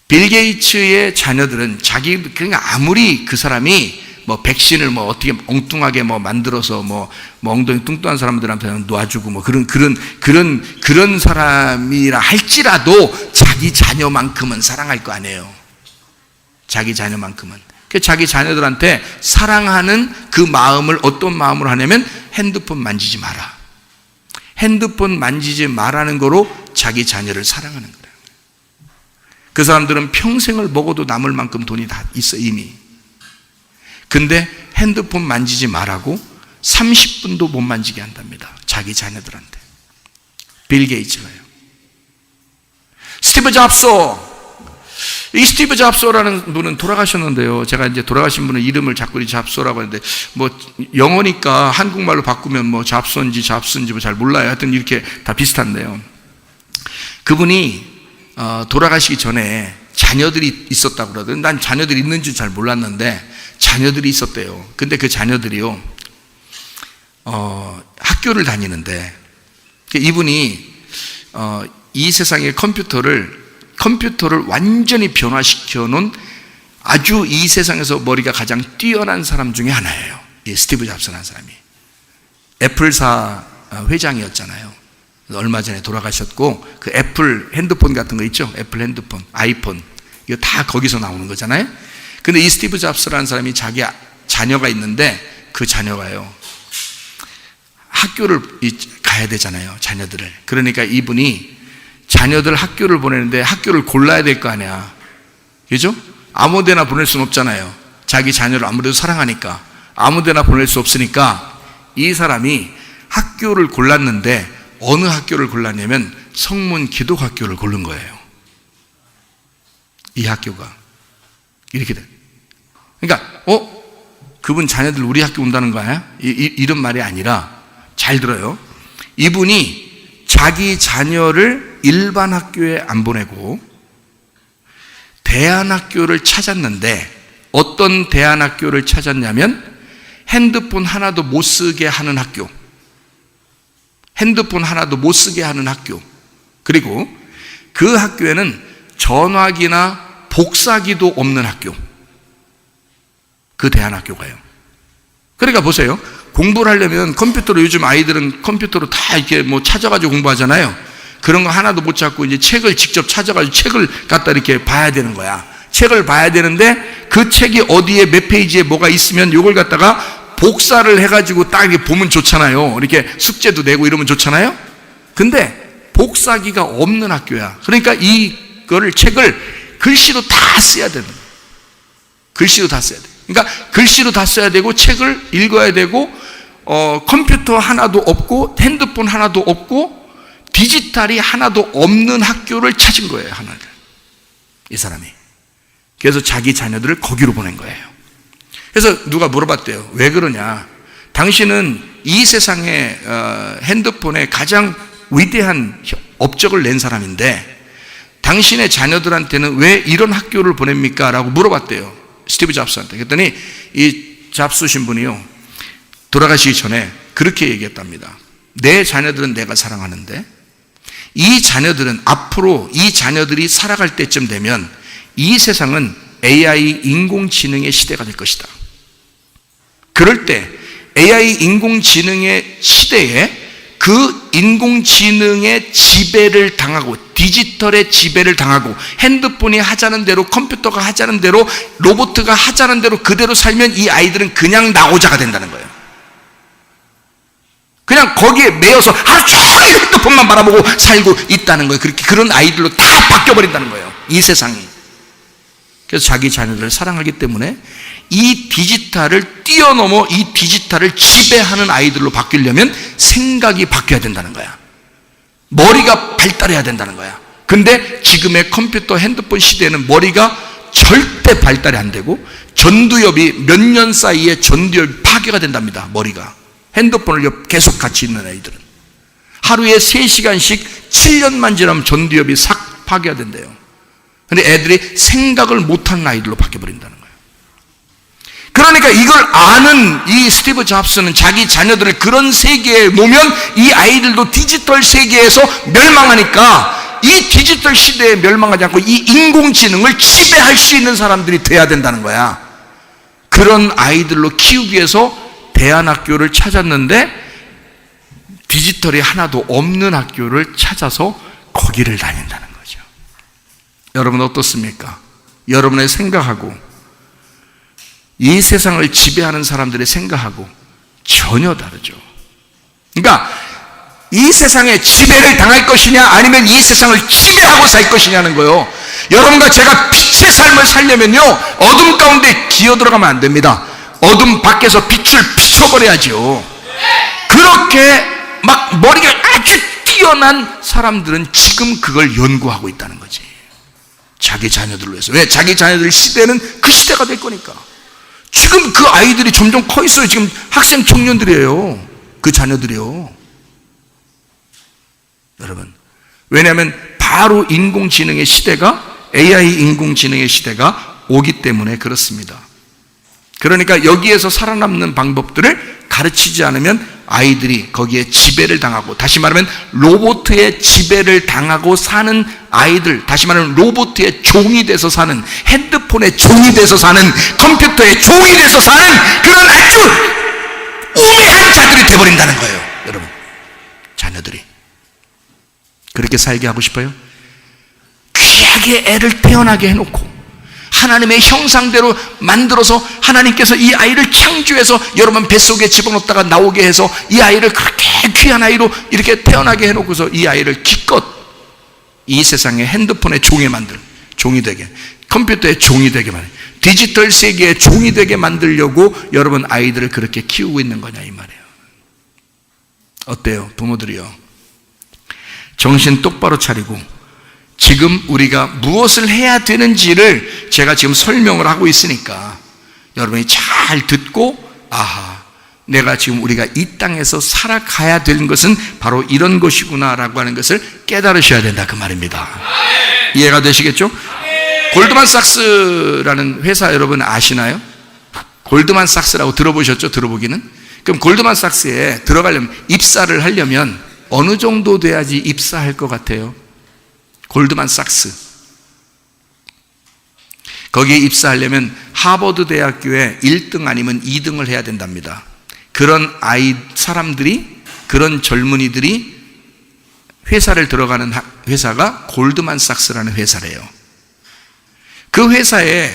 S1: 빌 게이츠의 자녀들은 그러니까 아무리 그 사람이 뭐 백신을 뭐 어떻게 엉뚱하게 뭐 만들어서 뭐 엉덩이 뚱뚱한 사람들한테 놔주고 뭐 그런 사람이라 할지라도 자기 자녀만큼은 사랑할 거 아니에요. 자기 자녀만큼은. 자기 자녀들한테 사랑하는 그 마음을 어떤 마음으로 하냐면 핸드폰 만지지 마라. 핸드폰 만지지 말라는 거로 자기 자녀를 사랑하는 거예요. 그 사람들은 평생을 먹어도 남을 만큼 돈이 다 있어 이미. 근데 핸드폰 만지지 말라고 30분도 못 만지게 한답니다. 자기 자녀들한테. 빌 게이츠가요. 스티브 잡소. 이 스티브 잡소라는 분은 돌아가셨는데요. 제가 이제 돌아가신 분은 이름을 자꾸 잡소라고 하는데 뭐 영어니까 한국말로 바꾸면 뭐 잡소인지 잡스인지 뭐 잘 몰라요. 하여튼 이렇게 다 비슷한데요. 그분이 돌아가시기 전에 자녀들이 있었다고 그러더라고요. 난 자녀들이 있는지 잘 몰랐는데 자녀들이 있었대요. 근데 그 자녀들이요, 학교를 다니는데 이분이 이 세상의 컴퓨터를 완전히 변화시켜 놓은 아주 이 세상에서 머리가 가장 뛰어난 사람 중에 하나예요. 이 스티브 잡스라는 사람이. 애플사 회장이었잖아요. 얼마 전에 돌아가셨고, 그 애플 핸드폰 같은 거 있죠? 애플 핸드폰, 아이폰. 이거 다 거기서 나오는 거잖아요. 근데 이 스티브 잡스라는 사람이 자기 자녀가 있는데 그 자녀가요, 학교를 가야 되잖아요. 자녀들을. 그러니까 이분이 자녀들 학교를 보내는데 학교를 골라야 될 거 아니야. 그죠? 아무 데나 보낼 수는 없잖아요. 자기 자녀를 아무래도 사랑하니까. 아무 데나 보낼 수 없으니까 이 사람이 학교를 골랐는데 어느 학교를 골랐냐면 성문 기독학교를 고른 거예요. 이 학교가. 이렇게 돼. 그러니까 그분 자녀들 우리 학교 온다는 거 아니야? 이런 말이 아니라 잘 들어요. 이분이 자기 자녀를 일반 학교에 안 보내고 대안학교를 찾았는데 어떤 대안학교를 찾았냐면 핸드폰 하나도 못 쓰게 하는 학교. 핸드폰 하나도 못 쓰게 하는 학교. 그리고 그 학교에는 전화기나 복사기도 없는 학교. 그 대안학교가요. 그러니까 보세요. 공부를 하려면 컴퓨터로, 요즘 아이들은 컴퓨터로 다 이렇게 뭐 찾아가지고 공부하잖아요. 그런 거 하나도 못 찾고 이제 책을 직접 찾아가지고 책을 갖다 이렇게 봐야 되는 거야. 책을 봐야 되는데 그 책이 어디에 몇 페이지에 뭐가 있으면 이걸 갖다가 복사를 해가지고 딱 이렇게 보면 좋잖아요. 이렇게 숙제도 내고 이러면 좋잖아요. 근데 복사기가 없는 학교야. 그러니까 이거를 책을 글씨로 다 써야 되는 거야. 글씨로 다 써야 돼. 그러니까 글씨로 다 써야 되고 책을 읽어야 되고 컴퓨터 하나도 없고 핸드폰 하나도 없고 디지털이 하나도 없는 학교를 찾은 거예요. 하나를. 이 사람이. 그래서 자기 자녀들을 거기로 보낸 거예요. 그래서 누가 물어봤대요. 왜 그러냐? 당신은 이 세상에 핸드폰에 가장 위대한 업적을 낸 사람인데 당신의 자녀들한테는 왜 이런 학교를 보냅니까? 라고 물어봤대요. 스티브 잡스한테. 그랬더니 이 잡스신 분이요, 돌아가시기 전에 그렇게 얘기했답니다. 내 자녀들은 내가 사랑하는데 이 자녀들은 앞으로 이 자녀들이 살아갈 때쯤 되면 이 세상은 AI 인공지능의 시대가 될 것이다. 그럴 때 AI 인공지능의 시대에 그 인공지능의 지배를 당하고 디지털의 지배를 당하고 핸드폰이 하자는 대로, 컴퓨터가 하자는 대로, 로봇가 하자는 대로 그대로 살면 이 아이들은 그냥 나오자가 된다는 거예요. 그냥 거기에 매여서 하루 종일 핸드폰만 바라보고 살고 있다는 거예요. 그렇게 그런 아이들로 다 바뀌어버린다는 거예요, 이 세상이. 그래서 자기 자녀들을 사랑하기 때문에 이 디지털을 뛰어넘어 이 디지털을 지배하는 아이들로 바뀌려면 생각이 바뀌어야 된다는 거야. 머리가 발달해야 된다는 거야. 근데 지금의 컴퓨터, 핸드폰 시대에는 머리가 절대 발달이 안 되고 전두엽이 몇 년 사이에 전두엽이 파괴가 된답니다. 머리가. 핸드폰을 계속 같이 있는 아이들은 하루에 3시간씩 7년만 지나면 전두엽이 싹 파괴가 된대요. 근데 애들이 생각을 못하는 아이들로 바뀌어버린다는 거예요. 그러니까 이걸 아는 이 스티브 잡스는 자기 자녀들을 그런 세계에 놓으면 이 아이들도 디지털 세계에서 멸망하니까 이 디지털 시대에 멸망하지 않고 이 인공지능을 지배할 수 있는 사람들이 돼야 된다는 거야. 그런 아이들로 키우기 위해서 대안학교를 찾았는데 디지털이 하나도 없는 학교를 찾아서 거기를 다닌다는 거죠. 여러분 어떻습니까? 여러분의 생각하고 이 세상을 지배하는 사람들의 생각하고 전혀 다르죠. 그러니까 이 세상에 지배를 당할 것이냐 아니면 이 세상을 지배하고 살 것이냐는 거예요. 여러분과 제가 빛의 삶을 살려면요, 어둠 가운데 기어들어가면 안 됩니다. 어둠 밖에서 빛을 비춰버려야죠. 그렇게 막 머리가 아주 뛰어난 사람들은 지금 그걸 연구하고 있다는 거지. 자기 자녀들로 해서. 왜? 자기 자녀들 시대는 그 시대가 될 거니까. 지금 그 아이들이 점점 커 있어요. 지금 학생 청년들이에요. 그 자녀들이요. 여러분, 왜냐하면 바로 인공지능의 시대가, AI 인공지능의 시대가 오기 때문에 그렇습니다. 그러니까 여기에서 살아남는 방법들을 가르치지 않으면 아이들이 거기에 지배를 당하고, 다시 말하면 로봇의 지배를 당하고 사는 아이들, 다시 말하면 로봇의 종이 돼서 사는, 핸드폰의 종이 돼서 사는, 컴퓨터의 종이 돼서 사는 그런 아주 우매한 자들이 되어버린다는 거예요. 여러분, 자녀들이 그렇게 살게 하고 싶어요? 귀하게 애를 태어나게 해놓고 하나님의 형상대로 만들어서 하나님께서 이 아이를 창조해서 여러분 뱃속에 집어넣었다가 나오게 해서 이 아이를 그렇게 귀한 아이로 이렇게 태어나게 해놓고서 이 아이를 기껏 이 세상의 핸드폰의 종이 되게, 컴퓨터의 종이 되게 만들고, 디지털 세계의 종이 되게 만들려고 여러분 아이들을 그렇게 키우고 있는 거냐 이 말이에요. 어때요? 부모들이요, 정신 똑바로 차리고 지금 우리가 무엇을 해야 되는지를 제가 지금 설명을 하고 있으니까 여러분이 잘 듣고, 아하, 내가 지금 우리가 이 땅에서 살아가야 되는 것은 바로 이런 것이구나 라고 하는 것을 깨달으셔야 된다 그 말입니다. 이해가 되시겠죠? 골드만삭스라는 회사 여러분 아시나요? 골드만삭스라고 들어보셨죠? 들어보기는? 그럼 골드만삭스에 들어가려면, 입사를 하려면 어느 정도 돼야지 입사할 것 같아요? 골드만삭스. 거기에 입사하려면 하버드 대학교에 1등 아니면 2등을 해야 된답니다. 그런 사람들이, 그런 젊은이들이 회사를 들어가는 회사가 골드만삭스라는 회사래요. 그 회사에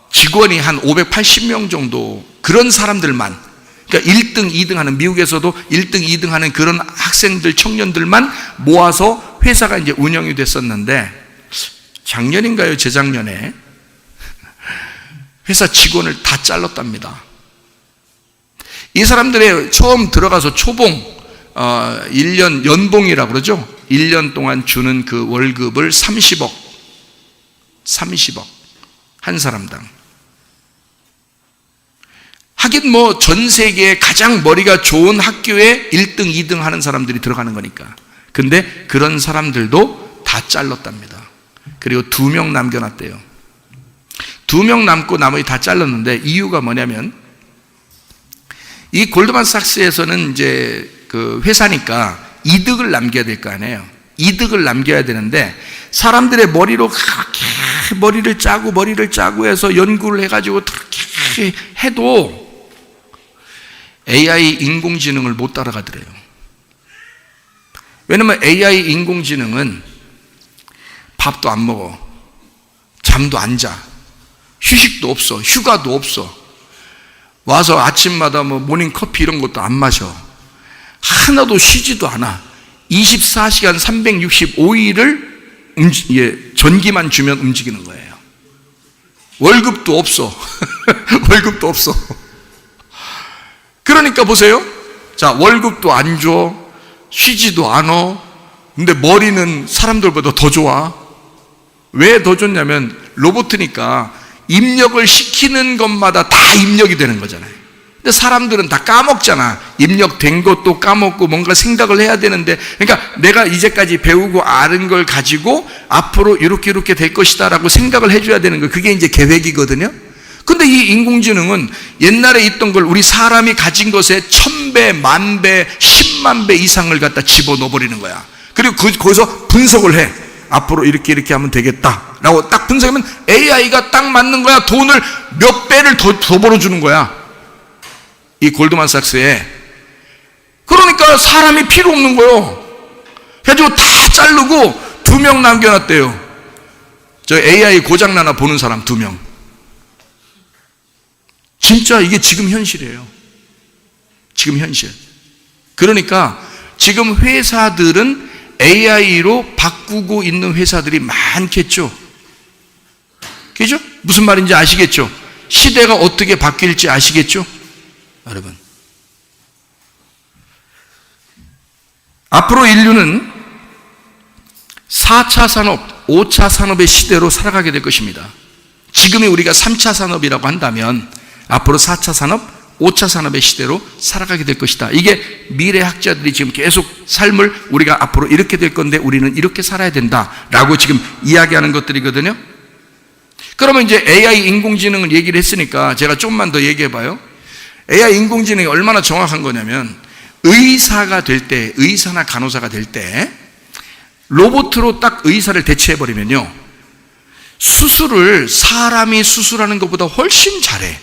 S1: 직원이 한 580명 정도, 그런 사람들만, 그러니까 1등, 2등 하는, 미국에서도 1등, 2등 하는 그런 학생들, 청년들만 모아서 회사가 이제 운영이 됐었는데, 작년인가요? 재작년에 회사 직원을 다 잘랐답니다. 이 사람들의 처음 들어가서 초봉, 1년 연봉이라고 그러죠? 1년 동안 주는 그 월급을 30억, 한 사람당. 하긴 뭐 전 세계에 가장 머리가 좋은 학교에 1등, 2등 하는 사람들이 들어가는 거니까. 근데 그런 사람들도 다 잘랐답니다. 그리고 2명 남겨놨대요. 2명 남고 나머지 다 잘랐는데, 이유가 뭐냐면 이 골드만삭스에서는 이제 그 회사니까 이득을 남겨야 될 거 아니에요. 이득을 남겨야 되는데 사람들의 머리로 그렇게 머리를 짜고 해서 연구를 해가지고 그렇게 해도 AI 인공지능을 못 따라가더래요. 왜냐면 AI 인공지능은 밥도 안 먹어, 잠도 안 자, 휴식도 없어, 휴가도 없어, 와서 아침마다 뭐 모닝 커피 이런 것도 안 마셔, 하나도 쉬지도 않아. 24시간 365일을 전기만 주면 움직이는 거예요. 월급도 없어. 월급도 없어. 그러니까 보세요. 자, 월급도 안 줘, 쉬지도 않아. 근데 머리는 사람들보다 더 좋아. 왜 더 좋냐면 로봇이니까 입력을 시키는 것마다 다 입력이 되는 거잖아요. 근데 사람들은 다 까먹잖아. 입력된 것도 까먹고 뭔가 생각을 해야 되는데, 그러니까 내가 이제까지 배우고 아는 걸 가지고 앞으로 이렇게 될 것이다 라고 생각을 해줘야 되는 거예요. 그게 이제 계획이거든요. 근데 이 인공지능은 옛날에 있던 걸 우리 사람이 가진 것에 1000배, 10,000배, 10만 배 이상을 갖다 집어넣어 버리는 거야. 그리고 거기서 분석을 해. 앞으로 이렇게 하면 되겠다 라고 딱 분석하면 AI가 딱 맞는 거야. 돈을 몇 배를 더 벌어주는 거야, 이 골드만삭스에. 그러니까 사람이 필요 없는 거예요. 그래가지고 다 자르고 2명 남겨놨대요. 저 AI 고장나나 보는 사람 2명. 진짜 이게 지금 현실이에요. 지금 현실. 그러니까 지금 회사들은 AI로 바꾸고 있는 회사들이 많겠죠. 그죠? 무슨 말인지 아시겠죠? 시대가 어떻게 바뀔지 아시겠죠? 여러분, 앞으로 인류는 4차 산업, 5차 산업의 시대로 살아가게 될 것입니다. 지금이 우리가 3차 산업이라고 한다면 앞으로 4차 산업, 5차 산업의 시대로 살아가게 될 것이다. 이게 미래학자들이 지금 계속 삶을 우리가 앞으로 이렇게 될 건데 우리는 이렇게 살아야 된다라고 지금 이야기하는 것들이거든요. 그러면 이제 AI 인공지능을 얘기를 했으니까 제가 조금만 더 얘기해 봐요. AI 인공지능이 얼마나 정확한 거냐면, 의사가 될 때, 의사나 간호사가 될 때 로봇으로 딱 의사를 대체해 버리면요, 수술을 사람이 수술하는 것보다 훨씬 잘해.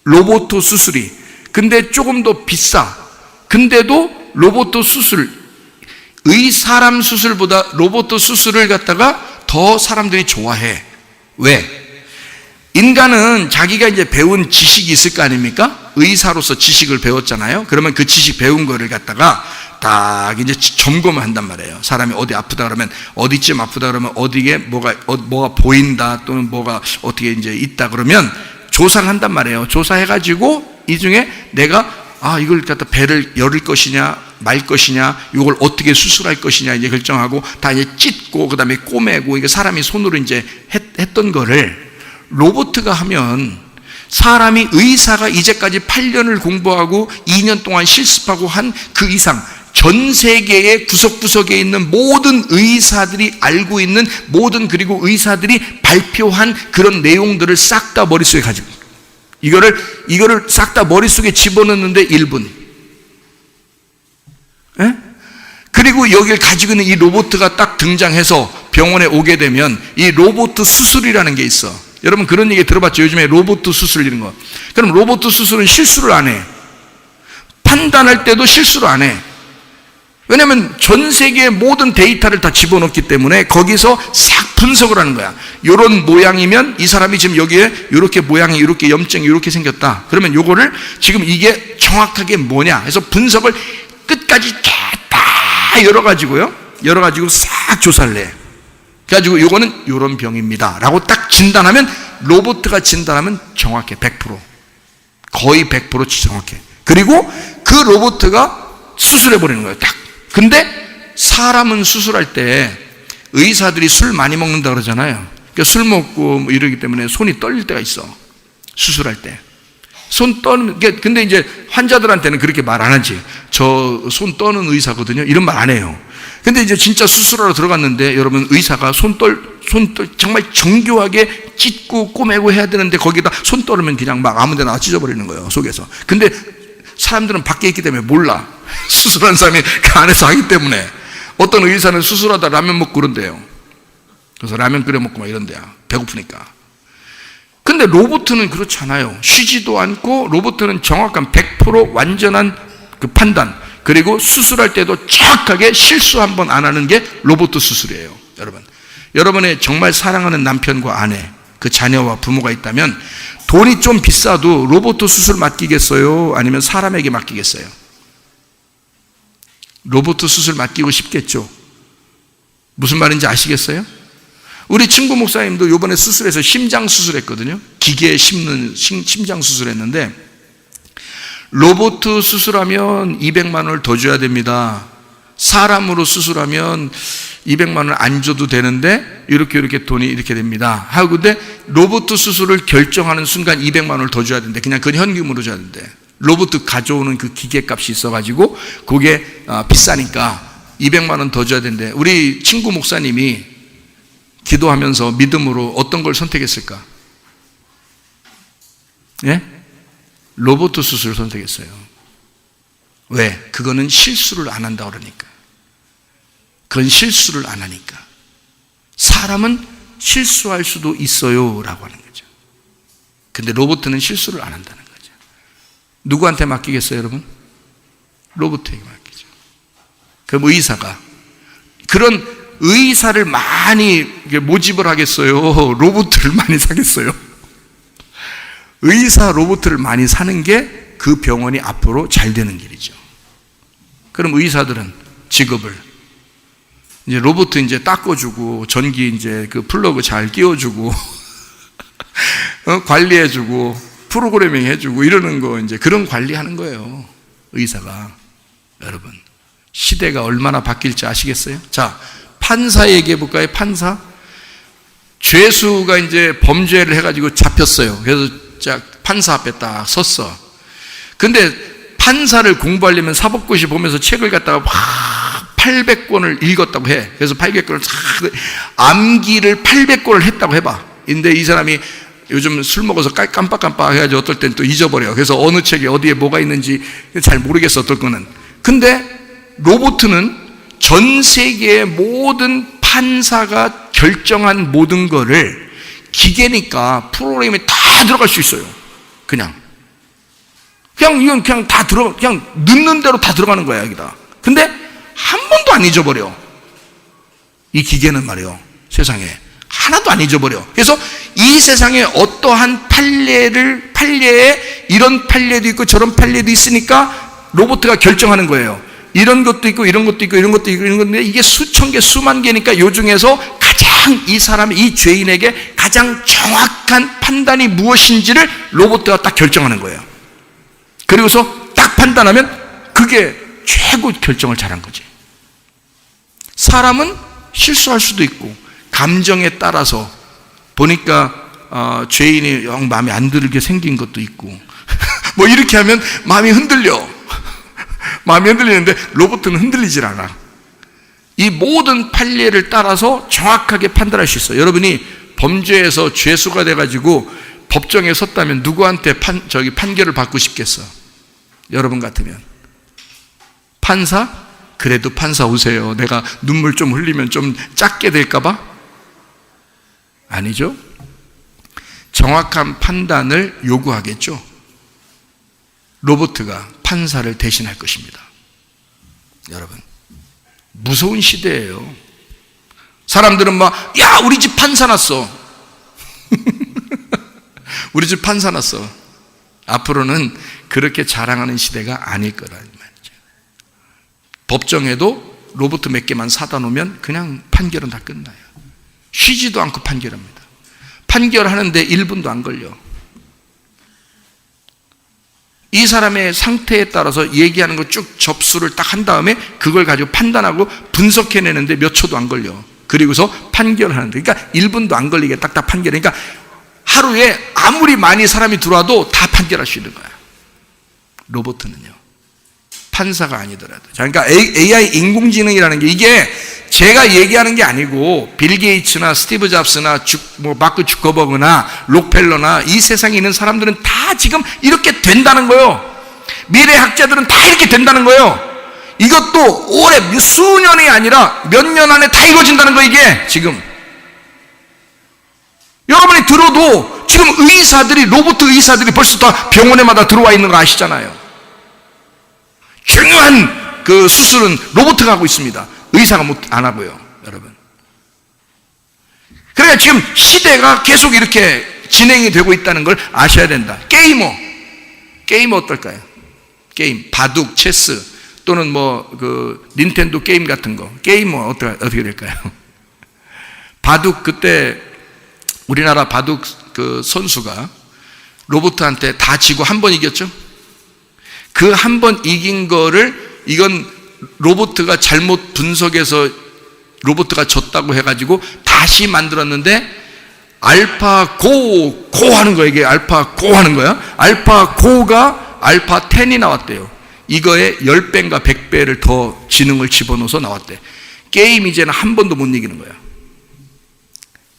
S1: 로봇 수술이. 근데 조금 더 비싸. 근데도 로봇 수술, 사람 수술보다 로봇 수술을 갖다가 더 사람들이 좋아해. 왜? 인간은 자기가 이제 배운 지식이 있을 거 아닙니까? 의사로서 지식을 배웠잖아요. 그러면 그 지식 배운 거를 갖다가 딱 이제 점검을 한단 말이에요. 사람이 어디 아프다 그러면 어디쯤 아프다 그러면 어디에 뭐가 보인다, 또는 뭐가 어떻게 이제 있다 그러면 조사를 한단 말이에요. 조사해가지고 이 중에 내가 이걸 갖다 배를 열을 것이냐 말 것이냐, 이걸 어떻게 수술할 것이냐 이제 결정하고 다 이제 찢고 그 다음에 꼬매고, 이게 사람이 손으로 이제 했던 거를 로봇가 하면, 사람이 의사가 이제까지 8년을 공부하고 2년 동안 실습하고 한 그 이상 전 세계의 구석구석에 있는 모든 의사들이 알고 있는 모든, 그리고 의사들이 발표한 그런 내용들을 싹 다 머릿속에 가지고, 이거를 싹 다 머릿속에 집어넣는데 1분. 에? 그리고 여기를 가지고 있는 이 로봇가 딱 등장해서 병원에 오게 되면 이 로봇 수술이라는 게 있어. 여러분 그런 얘기 들어봤죠? 요즘에 로봇 수술 이런 거. 그럼 로봇 수술은 실수를 안 해. 판단할 때도 실수를 안 해. 왜냐하면 전 세계의 모든 데이터를 다 집어넣기 때문에 거기서 싹 분석을 하는 거야. 이런 모양이면 이 사람이 지금 여기에 이렇게 모양이, 이렇게 염증이 이렇게 생겼다. 그러면 요거를 지금 이게 정확하게 뭐냐 해서 분석을 끝까지 다 열어가지고 싹 조사를 해. 그래가지고 요거는 요런 병입니다 라고 딱 진단하면, 로봇가 진단하면 정확해. 100%. 거의 100% 정확해. 그리고 그 로봇가 수술해버리는 거예요. 딱. 근데 사람은 수술할 때 의사들이 술 많이 먹는다 그러잖아요. 그러니까 술 먹고 뭐 이러기 때문에 손이 떨릴 때가 있어. 수술할 때. 손 떠는, 근데 이제 환자들한테는 그렇게 말 안 하지. 저 손 떠는 의사거든요. 이런 말 안 해요. 근데 이제 진짜 수술하러 들어갔는데 여러분, 의사가 손 정말 정교하게 찢고 꼬매고 해야 되는데 거기다 손 떨으면 그냥 막 아무 데나 찢어버리는 거예요, 속에서. 근데 사람들은 밖에 있기 때문에 몰라. 수술한 사람이 그 안에서 하기 때문에. 어떤 의사는 수술하다 라면 먹고 그런대요. 그래서 라면 끓여 먹고 막 이런대요, 배고프니까. 근데 로봇은 그렇지 않아요. 쉬지도 않고 로봇은 정확한 100% 완전한 그 판단, 그리고 수술할 때도 정확하게 실수 한 번 안 하는 게 로봇 수술이에요. 여러분의 정말 사랑하는 남편과 아내, 그 자녀와 부모가 있다면 돈이 좀 비싸도 로봇 수술 맡기겠어요? 아니면 사람에게 맡기겠어요? 로봇 수술 맡기고 싶겠죠. 무슨 말인지 아시겠어요? 우리 친구 목사님도 이번에 수술해서 심장 수술했거든요. 기계에 심는 심장 수술했는데 로봇 수술하면 200만 원을 더 줘야 됩니다. 사람으로 수술하면 200만 원을 안 줘도 되는데 이렇게 돈이 이렇게 됩니다 하고, 근데 로봇 수술을 결정하는 순간 200만 원을 더 줘야 된대. 그냥 그건 현금으로 줘야 된대. 로봇 가져오는 그 기계값이 있어가지고 그게 비싸니까 200만 원 더 줘야 된대. 우리 친구 목사님이 기도하면서 믿음으로 어떤 걸 선택했을까? 예? 로봇 수술을 선택했어요. 왜? 그거는 실수를 안 한다 그러니까. 그건 실수를 안 하니까. 사람은 실수할 수도 있어요 라고 하는 거죠. 근데 로봇은 실수를 안 한다는 거죠. 누구한테 맡기겠어요, 여러분? 로봇에게 맡기죠. 그럼 의사가, 그런 의사를 많이 모집을 하겠어요? 로봇을 많이 사겠어요? 의사 로봇을 많이 사는 게 그 병원이 앞으로 잘 되는 길이죠. 그럼 의사들은 직업을 이제 로봇 이제 닦아주고, 전기 이제 그 플러그 잘 끼워주고, 관리해주고, 프로그래밍 해주고 이러는 거, 이제 그런 관리하는 거예요, 의사가. 여러분, 시대가 얼마나 바뀔지 아시겠어요? 자, 판사 얘기해 볼까요? 판사. 죄수가 이제 범죄를 해가지고 잡혔어요. 그래서 판사 앞에 딱 섰어. 근데 판사를 공부하려면 사법고시 보면서 책을 갖다가 막 800권을 읽었다고 해. 그래서 800권을 암기를 800권을 했다고 해봐. 근데 이 사람이 요즘 술 먹어서 깜빡깜빡 해가지고 어떨 땐 또 잊어버려요. 그래서 어느 책에 어디에 뭐가 있는지 잘 모르겠어, 어떨 거는. 근데 로봇은 전 세계의 모든 판사가 결정한 모든 거를 기계니까 프로그램에 다 들어갈 수 있어요. 이건 그냥 다 그냥 넣는 대로 다 들어가는 거야, 여기다. 근데 한 번도 안 잊어버려. 이 기계는 말이요, 세상에 하나도 안 잊어버려. 그래서 이 세상에 어떠한 판례에 이런 판례도 있고 저런 판례도 있으니까 로봇가 결정하는 거예요. 이런 것도 있고 이런 것도 있고 이런 것도 있고 이런 건데, 이게 수천 개 수만 개니까 요 중에서 가장 이 사람, 이 죄인에게 가장 정확한 판단이 무엇인지를 로봇가 딱 결정하는 거예요. 그리고서 딱 판단하면 그게 최고 결정을 잘한 거지. 사람은 실수할 수도 있고, 감정에 따라서 보니까 죄인이 영 마음에 안 들게 생긴 것도 있고 뭐 이렇게 하면 마음이 흔들려. 마음이 흔들리는데 로봇은 흔들리질 않아. 이 모든 판례를 따라서 정확하게 판단할 수 있어요. 여러분이 범죄에서 죄수가 돼가지고 법정에 섰다면 누구한테 판결을 받고 싶겠어? 여러분 같으면 판사? 그래도 판사 오세요. 내가 눈물 좀 흘리면 좀 작게 될까봐? 아니죠. 정확한 판단을 요구하겠죠. 로봇가 판사를 대신할 것입니다. 여러분, 무서운 시대예요. 사람들은 막, 야, 우리 집 판사 났어. 우리 집 판사 났어. 앞으로는 그렇게 자랑하는 시대가 아닐 거라는 말이죠. 법정에도 로봇 몇 개만 사다 놓으면 그냥 판결은 다 끝나요. 쉬지도 않고 판결합니다. 판결하는데 1분도 안 걸려. 이 사람의 상태에 따라서 얘기하는 거 쭉 접수를 딱 한 다음에 그걸 가지고 판단하고 분석해내는데 몇 초도 안 걸려. 그리고서 판결하는데, 그러니까 1분도 안 걸리게 딱딱 판결해. 그러니까 하루에 아무리 많이 사람이 들어와도 다 판결할 수 있는 거야. 로봇은요. 판사가 아니더라도. 자, 그러니까 AI 인공지능이라는 게 이게 제가 얘기하는 게 아니고 빌 게이츠나 스티브 잡스나 마크 주커버그나 록펠러나 이 세상에 있는 사람들은 다 지금 이렇게 된다는 거예요. 미래학자들은 다 이렇게 된다는 거예요. 이것도 올해 수년이 아니라 몇 년 안에 다 이루어진다는 거 이게 지금. 여러분이 들어도 지금 로봇 의사들이 벌써 다 병원에마다 들어와 있는 거 아시잖아요. 중요한 그 수술은 로봇가 하고 있습니다. 의사가 안 하고요, 여러분. 그러니까 지금 시대가 계속 이렇게 진행이 되고 있다는 걸 아셔야 된다. 게이머 어떨까요? 게임, 바둑, 체스 또는 닌텐도 게임 같은 거. 게이머 어떻게 될까요? 바둑 그때 우리나라 바둑 그 선수가 로봇한테 다 지고 한 번 이겼죠? 그 한 번 이긴 거를 이건 로봇가 잘못 분석해서 로봇가 졌다고 해가지고 다시 만들었는데 알파고 하는 거야. 이게 알파고 하는 거야. 알파고가 알파 10이 나왔대요. 이거에 10배인가 100배를 더 지능을 집어넣어서 나왔대. 게임 이제는 한 번도 못 이기는 거야.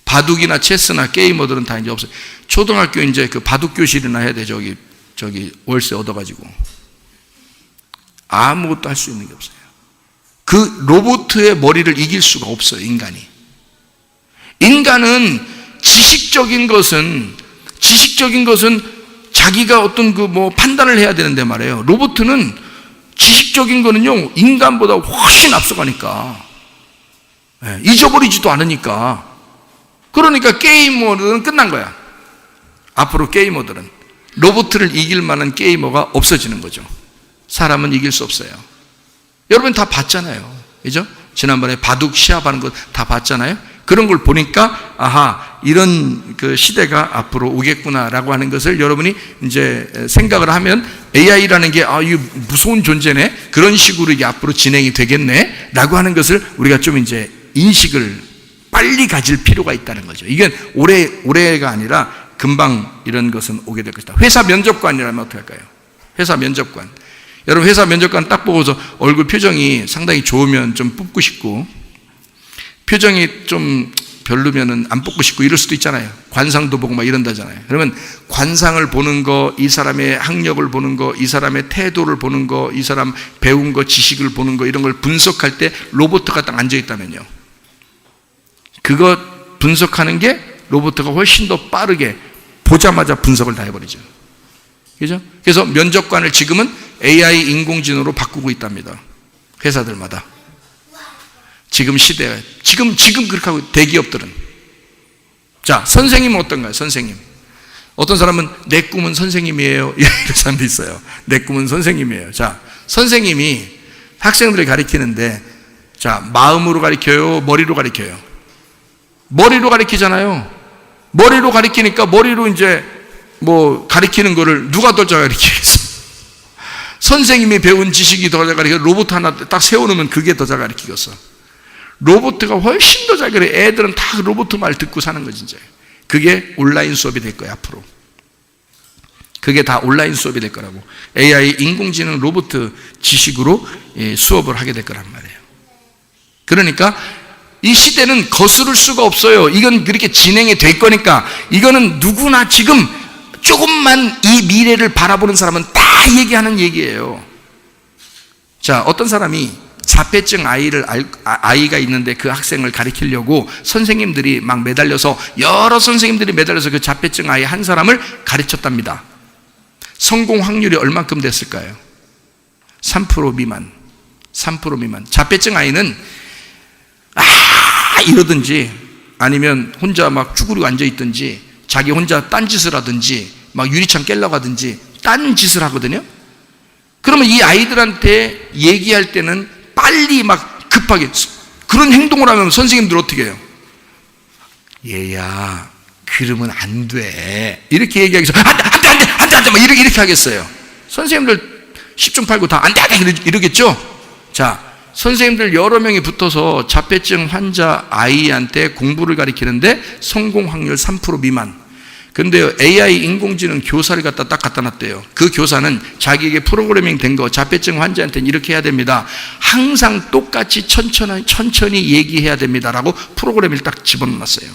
S1: 바둑이나 체스나 게이머들은 다 이제 없어요. 초등학교 이제 그 바둑 교실이나 해야 돼. 저기 월세 얻어가지고. 아무것도 할 수 있는 게 없어요. 그 로봇의 머리를 이길 수가 없어요, 인간이. 인간은 지식적인 것은 자기가 어떤 판단을 해야 되는데 말이에요. 로봇은 지식적인 거는요, 인간보다 훨씬 앞서가니까. 잊어버리지도 않으니까. 그러니까 게이머들은 끝난 거야. 앞으로 게이머들은 로봇을 이길 만한 게이머가 없어지는 거죠. 사람은 이길 수 없어요. 여러분 다 봤잖아요. 그죠? 지난번에 바둑 시합하는 거 다 봤잖아요. 그런 걸 보니까 아하, 이런 그 시대가 앞으로 오겠구나라고 하는 것을 여러분이 이제 생각을 하면 AI라는 게 이거 무서운 존재네. 그런 식으로 이게 앞으로 진행이 되겠네라고 하는 것을 우리가 좀 이제 인식을 빨리 가질 필요가 있다는 거죠. 이게 올해가 아니라 금방 이런 것은 오게 될 것이다. 회사 면접관이라면 어떻게 할까요? 회사 면접관. 여러분 회사 면접관 딱 보고서 얼굴 표정이 상당히 좋으면 좀 뽑고 싶고, 표정이 좀 별로면은 안 뽑고 싶고 이럴 수도 있잖아요. 관상도 보고 막 이런다잖아요. 그러면 관상을 보는 거, 이 사람의 학력을 보는 거, 이 사람의 태도를 보는 거, 이 사람 배운 거, 지식을 보는 거, 이런 걸 분석할 때 로봇가 딱 앉아 있다면요, 그거 분석하는 게 로봇가 훨씬 더 빠르게 보자마자 분석을 다 해버리죠. 그죠? 그래서 면접관을 지금은 AI 인공지능으로 바꾸고 있답니다. 회사들마다. 지금 시대에 지금 그렇게 하고 대기업들은. 자, 선생님은 어떤가요? 선생님. 어떤 사람은 내 꿈은 선생님이에요. 이런 사람도 있어요. 내 꿈은 선생님이에요. 자, 선생님이 학생들을 가르치는데, 자, 마음으로 가르쳐요? 머리로 가르쳐요? 머리로 가르치잖아요. 머리로 가르치니까 머리로 이제 가르치는 거를 누가 더 잘 가르치겠어? 선생님이 배운 지식이 더 잘 가르치고 로봇 하나 딱 세워놓으면 그게 더 잘 가르치겠어. 로봇가 훨씬 더 잘 가르쳐. 애들은 다 로봇 말 듣고 사는 거지 이제. 그게 온라인 수업이 될 거야 앞으로. 그게 다 온라인 수업이 될 거라고. AI 인공지능 로봇 지식으로 수업을 하게 될 거란 말이에요. 그러니까 이 시대는 거스를 수가 없어요. 이건 그렇게 진행이 될 거니까. 이거는 누구나 지금 조금만 이 미래를 바라보는 사람은 다 얘기하는 얘기예요. 자, 어떤 사람이 자폐증 아이가 있는데 그 학생을 가르치려고 선생님들이 막 매달려서, 여러 선생님들이 매달려서 그 자폐증 아이 한 사람을 가르쳤답니다. 성공 확률이 얼만큼 됐을까요? 3% 미만. 3% 미만. 자폐증 아이는 이러든지 아니면 혼자 막 쭈그리고 앉아있든지 자기 혼자 딴짓을 하든지 막 유리창 깨려고 하든지 딴짓을 하거든요. 그러면 이 아이들한테 얘기할 때는 빨리 막 급하게 그런 행동을 하면 선생님들 어떻게 해요? 얘야, 그러면 안 돼. 이렇게 얘기하기 위해서 안 돼, 막 이렇게 하겠어요. 선생님들 10중 8구 다 안 돼, 이러겠죠? 자, 선생님들 여러 명이 붙어서 자폐증 환자 아이한테 공부를 가르치는데 성공 확률 3% 미만. 근데 AI 인공지능 교사를 딱 갖다 놨대요. 그 교사는 자기에게 프로그래밍 된 거, 자폐증 환자한테는 이렇게 해야 됩니다. 항상 똑같이 천천히 얘기해야 됩니다. 라고 프로그램을 딱 집어넣었어요.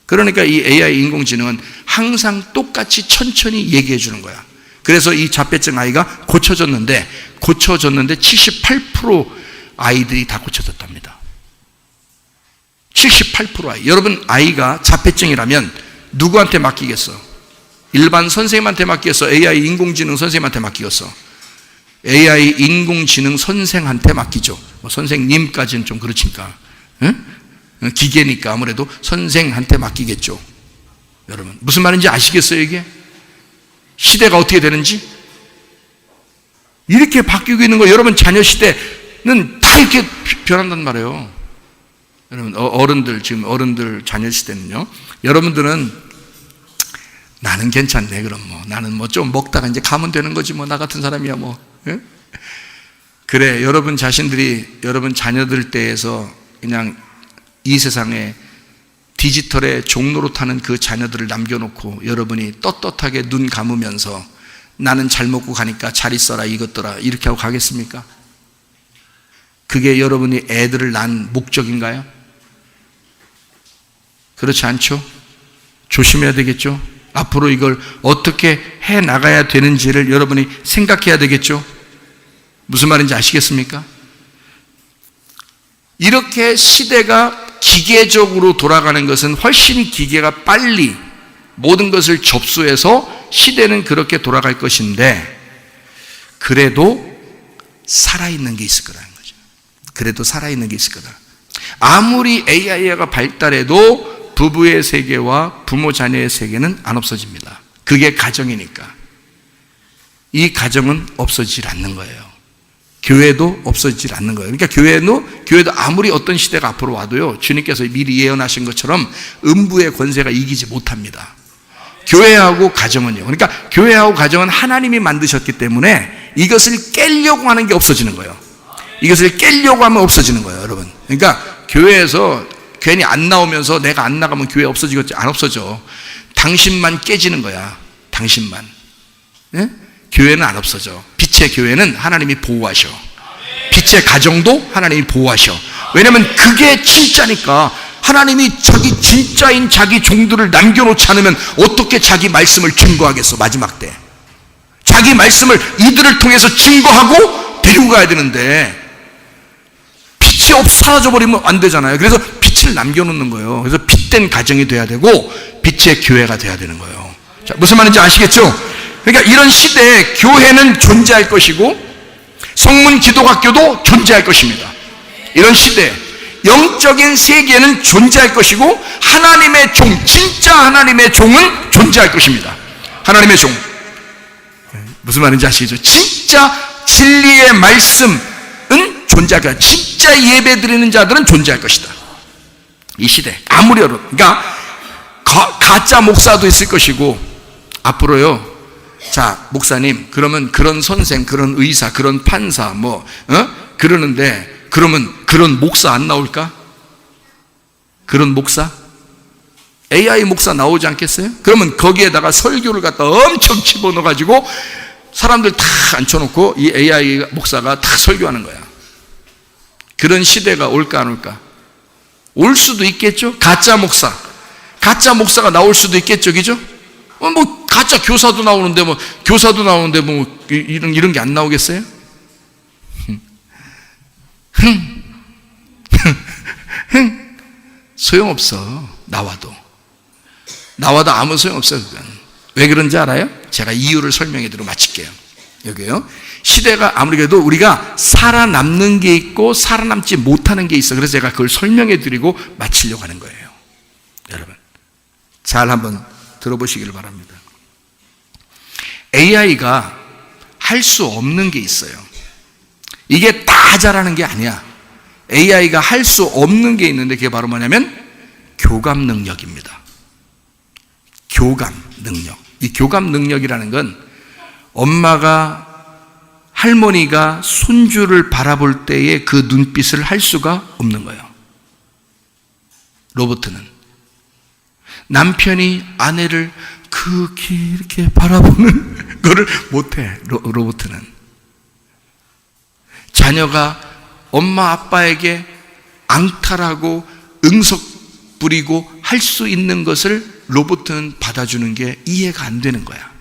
S1: 그러니까 이 AI 인공지능은 항상 똑같이 천천히 얘기해 주는 거야. 그래서 이 자폐증 아이가 고쳐졌는데 78% 아이들이 다 고쳐졌답니다. 78% 아이. 여러분, 아이가 자폐증이라면 누구한테 맡기겠어? 일반 선생님한테 맡기겠어? AI 인공지능 선생님한테 맡기겠어? AI 인공지능 선생한테 맡기죠. 선생님까지는 좀 그렇지니까. 응? 기계니까 아무래도 선생한테 맡기겠죠. 여러분, 무슨 말인지 아시겠어요, 이게? 시대가 어떻게 되는지? 이렇게 바뀌고 있는 거, 여러분 자녀 시대는 다 이렇게 변한단 말이에요. 여러분, 지금 어른들 자녀 시대는요, 여러분들은 나는 괜찮네, 그럼 나는 좀 먹다가 이제 가면 되는 거지, 나 같은 사람이야, 예? 그래, 여러분 자신들이, 여러분 자녀들 때에서 그냥 이 세상에 디지털의 종로로 타는 그 자녀들을 남겨놓고 여러분이 떳떳하게 눈 감으면서 나는 잘 먹고 가니까 잘 있어라, 이것더라, 이렇게 하고 가겠습니까? 그게 여러분이 애들을 낳은 목적인가요? 그렇지 않죠? 조심해야 되겠죠? 앞으로 이걸 어떻게 해 나가야 되는지를 여러분이 생각해야 되겠죠? 무슨 말인지 아시겠습니까? 이렇게 시대가 기계적으로 돌아가는 것은 훨씬 기계가 빨리 모든 것을 접수해서 시대는 그렇게 돌아갈 것인데, 그래도 살아있는 게 있을 거라는 거죠. 그래도 살아있는 게 있을 거다. 아무리 AI가 발달해도 부부의 세계와 부모 자녀의 세계는 안 없어집니다. 그게 가정이니까. 이 가정은 없어지질 않는 거예요. 교회도 없어지질 않는 거예요. 그러니까 교회도 아무리 어떤 시대가 앞으로 와도요, 주님께서 미리 예언하신 것처럼 음부의 권세가 이기지 못합니다. 교회하고 가정은요. 그러니까 교회하고 가정은 하나님이 만드셨기 때문에 이것을 깨려고 하는 게 없어지는 거예요. 이것을 깨려고 하면 없어지는 거예요, 여러분. 그러니까 교회에서 괜히 안 나오면서 내가 안 나가면 교회 없어지겠지? 안 없어져. 당신만 깨지는 거야. 당신만. 예? 교회는 안 없어져. 빛의 교회는 하나님이 보호하셔. 빛의 가정도 하나님이 보호하셔. 왜냐하면 그게 진짜니까. 하나님이 자기 진짜인 자기 종들을 남겨놓지 않으면 어떻게 자기 말씀을 증거하겠어, 마지막 때. 자기 말씀을 이들을 통해서 증거하고 데리고 가야 되는데 빛이 사라져버리면 안 되잖아요. 그래서 빛을 남겨놓는 거예요. 그래서 빛된 가정이 돼야 되고 빛의 교회가 돼야 되는 거예요. 자, 무슨 말인지 아시겠죠? 그러니까 이런 시대에 교회는 존재할 것이고 성문 기독학교도 존재할 것입니다. 이런 시대에 영적인 세계는 존재할 것이고 하나님의 종, 진짜 하나님의 종은 존재할 것입니다. 하나님의 종. 무슨 말인지 아시죠? 진짜 진리의 말씀은 존재할 것이다. 진짜 예배 드리는 자들은 존재할 것이다. 이 시대. 아무리 어려워. 그러니까 가짜 목사도 있을 것이고 앞으로요. 자, 목사님, 그러면 그런 선생, 그런 의사, 그런 판사, 그러는데, 그러면 그런 목사 안 나올까? 그런 목사? AI 목사 나오지 않겠어요? 그러면 거기에다가 설교를 갖다 엄청 집어넣어가지고 사람들 다 앉혀놓고 이 AI 목사가 다 설교하는 거야. 그런 시대가 올까 안 올까? 올 수도 있겠죠? 가짜 목사가 나올 수도 있겠죠, 그죠? 가짜 교사도 나오는데 이런 게 안 나오겠어요? 소용없어. 나와도 아무 소용없어. 그건. 왜 그런지 알아요? 제가 이유를 설명해 드리고 마칠게요. 여기요. 시대가 아무리 그래도 우리가 살아남는 게 있고 살아남지 못하는 게 있어. 그래서 제가 그걸 설명해 드리고 마치려고 하는 거예요. 여러분, 잘 한번 들어보시기를 바랍니다. AI가 할 수 없는 게 있어요. 이게 다 잘하는 게 아니야. AI가 할 수 없는 게 있는데 그게 바로 뭐냐면 교감 능력입니다. 교감 능력. 이 교감 능력이라는 건 엄마가 할머니가 손주를 바라볼 때의 그 눈빛을 할 수가 없는 거예요. 로봇은. 남편이 아내를 그렇게 이렇게 바라보는 거를 못해, 로봇은. 자녀가 엄마 아빠에게 앙탈하고 응석 부리고 할 수 있는 것을 로봇은 받아주는 게 이해가 안 되는 거야.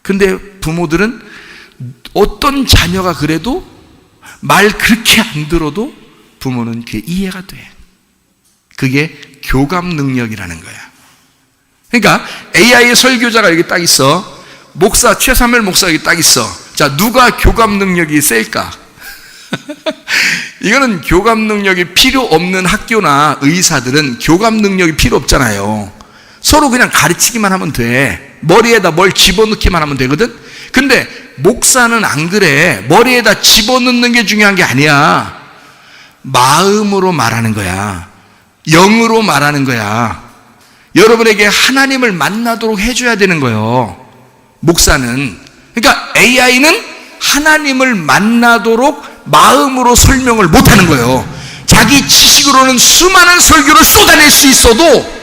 S1: 근데 부모들은 어떤 자녀가 그래도 말 그렇게 안 들어도 부모는 그게 이해가 돼. 그게 교감 능력이라는 거야. 그러니까 AI 설교자가 여기 딱 있어. 목사 최삼일 목사 여기 딱 있어. 자, 누가 교감 능력이 셀까? 이거는 교감 능력이 필요 없는 학교나 의사들은 교감 능력이 필요 없잖아요. 서로 그냥 가르치기만 하면 돼. 머리에다 뭘 집어넣기만 하면 되거든. 근데 목사는 안 그래. 머리에다 집어넣는 게 중요한 게 아니야. 마음으로 말하는 거야. 영으로 말하는 거야. 여러분에게 하나님을 만나도록 해줘야 되는 거예요, 목사는. 그러니까 AI는 하나님을 만나도록 마음으로 설명을 못하는 거예요. 자기 지식으로는 수많은 설교를 쏟아낼 수 있어도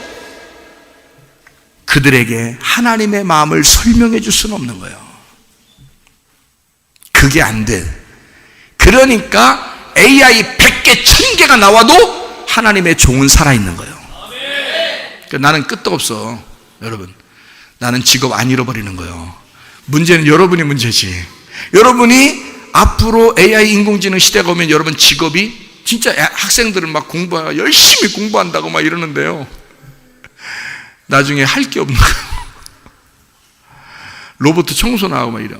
S1: 그들에게 하나님의 마음을 설명해 줄 수는 없는 거예요. 그게 안 돼. 그러니까 AI 100개, 1000개가 나와도 하나님의 종은 살아있는 거예요. 그러니까 나는 끄떡 없어, 여러분. 나는 직업 안 잃어버리는 거예요. 문제는 여러분이 문제지. 여러분이 앞으로 AI 인공지능 시대가 오면 여러분 직업이 진짜 학생들은 막 열심히 공부한다고 막 이러는데요, 나중에 할 게 없는 거예요. 로봇 청소나 하고 막 이래.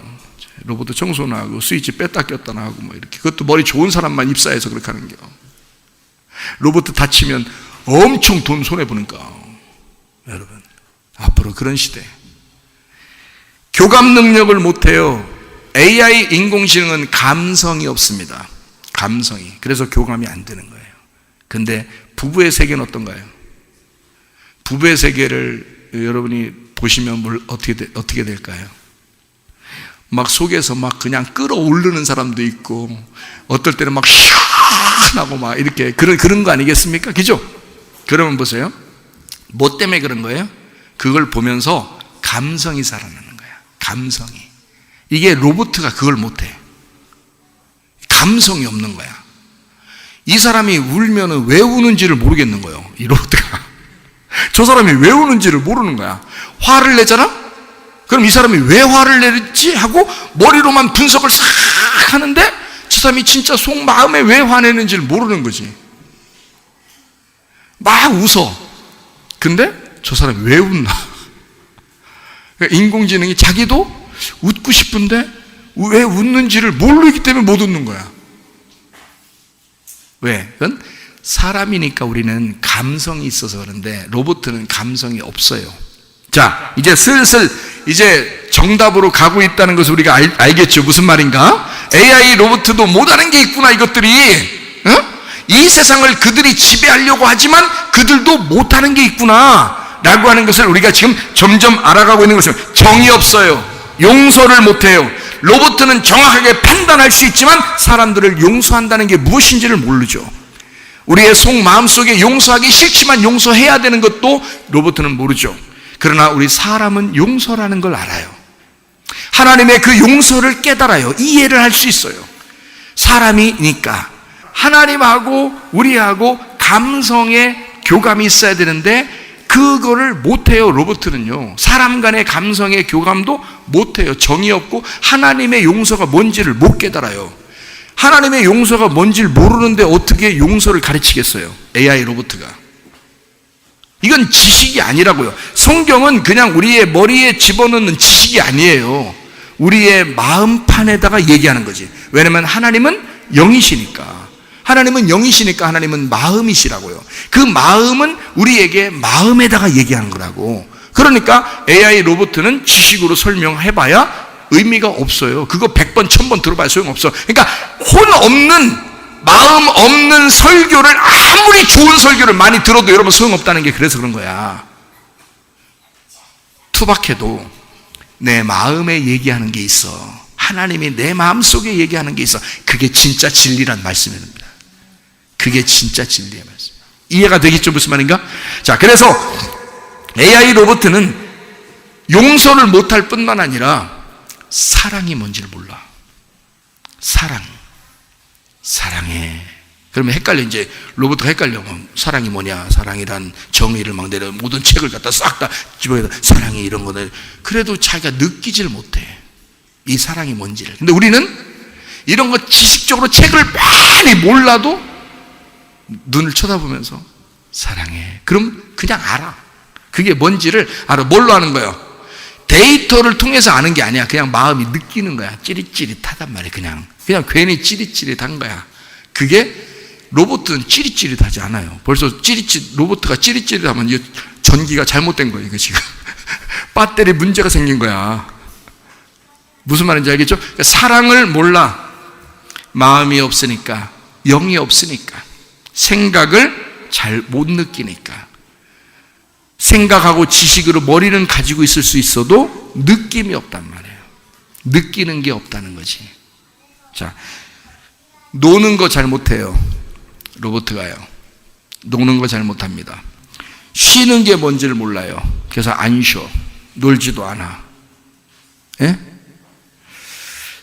S1: 로봇 청소나 하고 스위치 뺐다 꼈다 하고 막 이렇게. 그것도 머리 좋은 사람만 입사해서 그렇게 하는 게. 로봇 다치면 엄청 돈 손해 보니까. 여러분, 앞으로 그런 시대. 교감 능력을 못해요. AI 인공지능은 감성이 없습니다. 감성이. 그래서 교감이 안 되는 거예요. 근데 부부의 세계는 어떤가요? 부부의 세계를 여러분이 보시면 어떻게 될까요? 막 속에서 막 그냥 끌어오르는 사람도 있고, 어떨 때는 막 시원하고 막 이렇게 그런 거 아니겠습니까? 그죠? 그러면 보세요. 뭐 때문에 그런 거예요? 그걸 보면서 감성이 살아나는 거야. 감성이. 이게 로봇가 그걸 못해. 감성이 없는 거야. 이 사람이 울면은 왜 우는지를 모르겠는 거예요, 이 로봇가. 저 사람이 왜 우는지를 모르는 거야. 화를 내잖아? 그럼 이 사람이 왜 화를 내지 하고 머리로만 분석을 싹 하는데 저 사람이 진짜 속마음에 왜 화내는지를 모르는 거지. 막 웃어. 근데 저 사람이 왜 웃나? 그러니까 인공지능이 자기도 웃고 싶은데 왜 웃는지를 모르기 때문에 못 웃는 거야. 왜? 그건 사람이니까 우리는 감성이 있어서 그런데 로봇은 감성이 없어요. 자, 이제 슬슬 이제 정답으로 가고 있다는 것을 우리가 알겠죠. 무슨 말인가? AI 로봇도 못하는 게 있구나, 이것들이. 이 세상을 그들이 지배하려고 하지만 그들도 못하는 게 있구나 라고 하는 것을 우리가 지금 점점 알아가고 있는 것은, 정이 없어요. 용서를 못해요. 로봇은 정확하게 판단할 수 있지만 사람들을 용서한다는 게 무엇인지를 모르죠. 우리의 마음속에 용서하기 싫지만 용서해야 되는 것도 로봇은 모르죠. 그러나 우리 사람은 용서라는 걸 알아요. 하나님의 그 용서를 깨달아요. 이해를 할 수 있어요. 사람이니까. 하나님하고 우리하고 감성의 교감이 있어야 되는데 그거를 못해요. 로봇은요. 사람 간의 감성의 교감도 못해요. 정이 없고 하나님의 용서가 뭔지를 못 깨달아요. 하나님의 용서가 뭔지를 모르는데 어떻게 용서를 가르치겠어요, AI 로봇가. 이건 지식이 아니라고요. 성경은 그냥 우리의 머리에 집어넣는 지식이 아니에요. 우리의 마음판에다가 얘기하는 거지. 왜냐하면 하나님은 영이시니까. 하나님은 영이시니까 하나님은 마음이시라고요. 그 마음은 우리에게 마음에다가 얘기하는 거라고. 그러니까 AI 로봇은 지식으로 설명해봐야 의미가 없어요. 그거 100번, 1000번 들어봐야 소용없어. 그러니까 혼 없는, 마음 없는 설교를, 아무리 좋은 설교를 많이 들어도 여러분 소용없다는 게 그래서 그런 거야. 투박해도 내 마음에 얘기하는 게 있어. 하나님이 내 마음속에 얘기하는 게 있어. 그게 진짜 진리란 말씀입니다. 그게 진짜 진리의 말씀. 이해가 되겠죠? 무슨 말인가? 자, 그래서 AI 로봇은 용서를 못할 뿐만 아니라 사랑이 뭔지를 몰라. 사랑해. 그러면 헷갈려. 이제 로봇가 헷갈려. 사랑이 뭐냐? 사랑이란 정의를 막 내려 모든 책을 갖다 싹 다 집어서 사랑이 이런 거는 그래도 자기가 느끼질 못해. 이 사랑이 뭔지를. 근데 우리는 이런 거 지식적으로 책을 많이 몰라도 눈을 쳐다보면서 사랑해. 그럼 그냥 알아. 그게 뭔지를 알아. 뭘로 아는 거예요? 데이터를 통해서 아는 게 아니야. 그냥 마음이 느끼는 거야. 찌릿찌릿하단 말이야. 그냥 괜히 찌릿찌릿한 거야. 그게 로봇은 찌릿찌릿하지 않아요. 벌써 로봇가 찌릿찌릿하면 이게 전기가 잘못된 거예요. 이거 지금 배터리 문제가 생긴 거야. 무슨 말인지 알겠죠? 그러니까 사랑을 몰라. 마음이 없으니까, 영이 없으니까, 생각을 잘 못 느끼니까. 생각하고 지식으로 머리는 가지고 있을 수 있어도 느낌이 없단 말이에요. 느끼는 게 없다는 거지. 자, 노는 거 잘 못해요. 로봇가요. 노는 거 잘 못합니다. 쉬는 게 뭔지를 몰라요. 그래서 안 쉬어. 놀지도 않아. 예?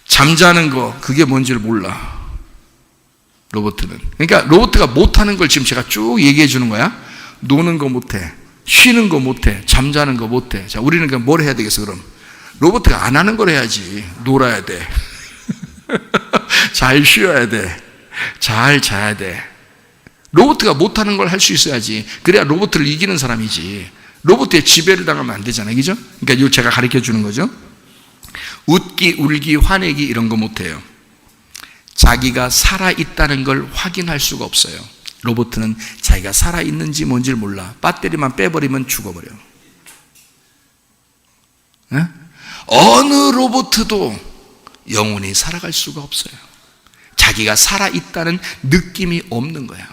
S1: 잠자는 거 그게 뭔지를 몰라. 로봇은. 그러니까 로봇가 못하는 걸 지금 제가 쭉 얘기해 주는 거야. 노는 거 못해. 쉬는 거 못해. 잠자는 거 못해. 자, 우리는 그럼 뭘 해야 되겠어 그럼? 로봇가 안 하는 걸 해야지. 놀아야 돼. 잘 쉬어야 돼. 잘 자야 돼. 로봇가 못하는 걸 할 수 있어야지. 그래야 로봇을 이기는 사람이지. 로봇에 지배를 당하면 안 되잖아요. 그죠? 그러니까 이거 제가 가르쳐 주는 거죠. 웃기, 울기, 화내기 이런 거 못해요. 자기가 살아있다는 걸 확인할 수가 없어요. 로봇은 자기가 살아있는지 뭔지를 몰라. 배터리만 빼버리면 죽어버려. 네? 어느 로봇도 영원히 살아갈 수가 없어요. 자기가 살아있다는 느낌이 없는 거야.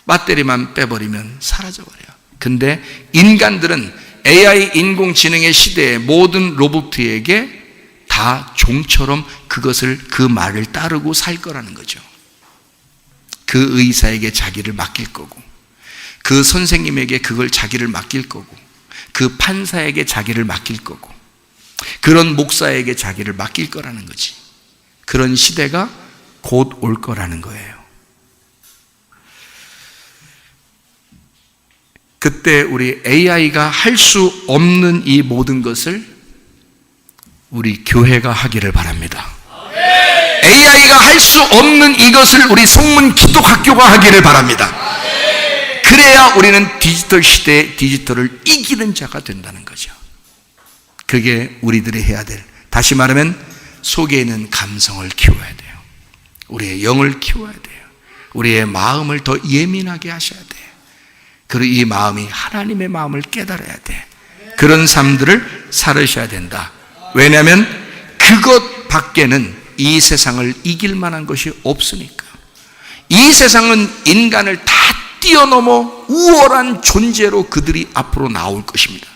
S1: 배터리만 빼버리면 사라져버려요. 근데 인간들은 AI 인공지능의 시대에 모든 로봇에게 다 종처럼 그 말을 따르고 살 거라는 거죠. 그 의사에게 자기를 맡길 거고, 그 선생님에게 그걸 자기를 맡길 거고, 그 판사에게 자기를 맡길 거고, 그런 목사에게 자기를 맡길 거라는 거지. 그런 시대가 곧 올 거라는 거예요. 그때 우리 AI가 할 수 없는 이 모든 것을 우리 교회가 하기를 바랍니다. AI가 할 수 없는 이것을 우리 성문 기독학교가 하기를 바랍니다. 그래야 우리는 디지털 시대의 디지털을 이기는 자가 된다는 거죠. 그게 우리들이 해야 될, 다시 말하면 속에 있는 감성을 키워야 돼요. 우리의 영을 키워야 돼요. 우리의 마음을 더 예민하게 하셔야 돼요. 그리고 이 마음이 하나님의 마음을 깨달아야 돼. 그런 삶들을 살으셔야 된다. 왜냐하면 그것 밖에는 이 세상을 이길 만한 것이 없으니까. 이 세상은 인간을 다 뛰어넘어 우월한 존재로 그들이 앞으로 나올 것입니다.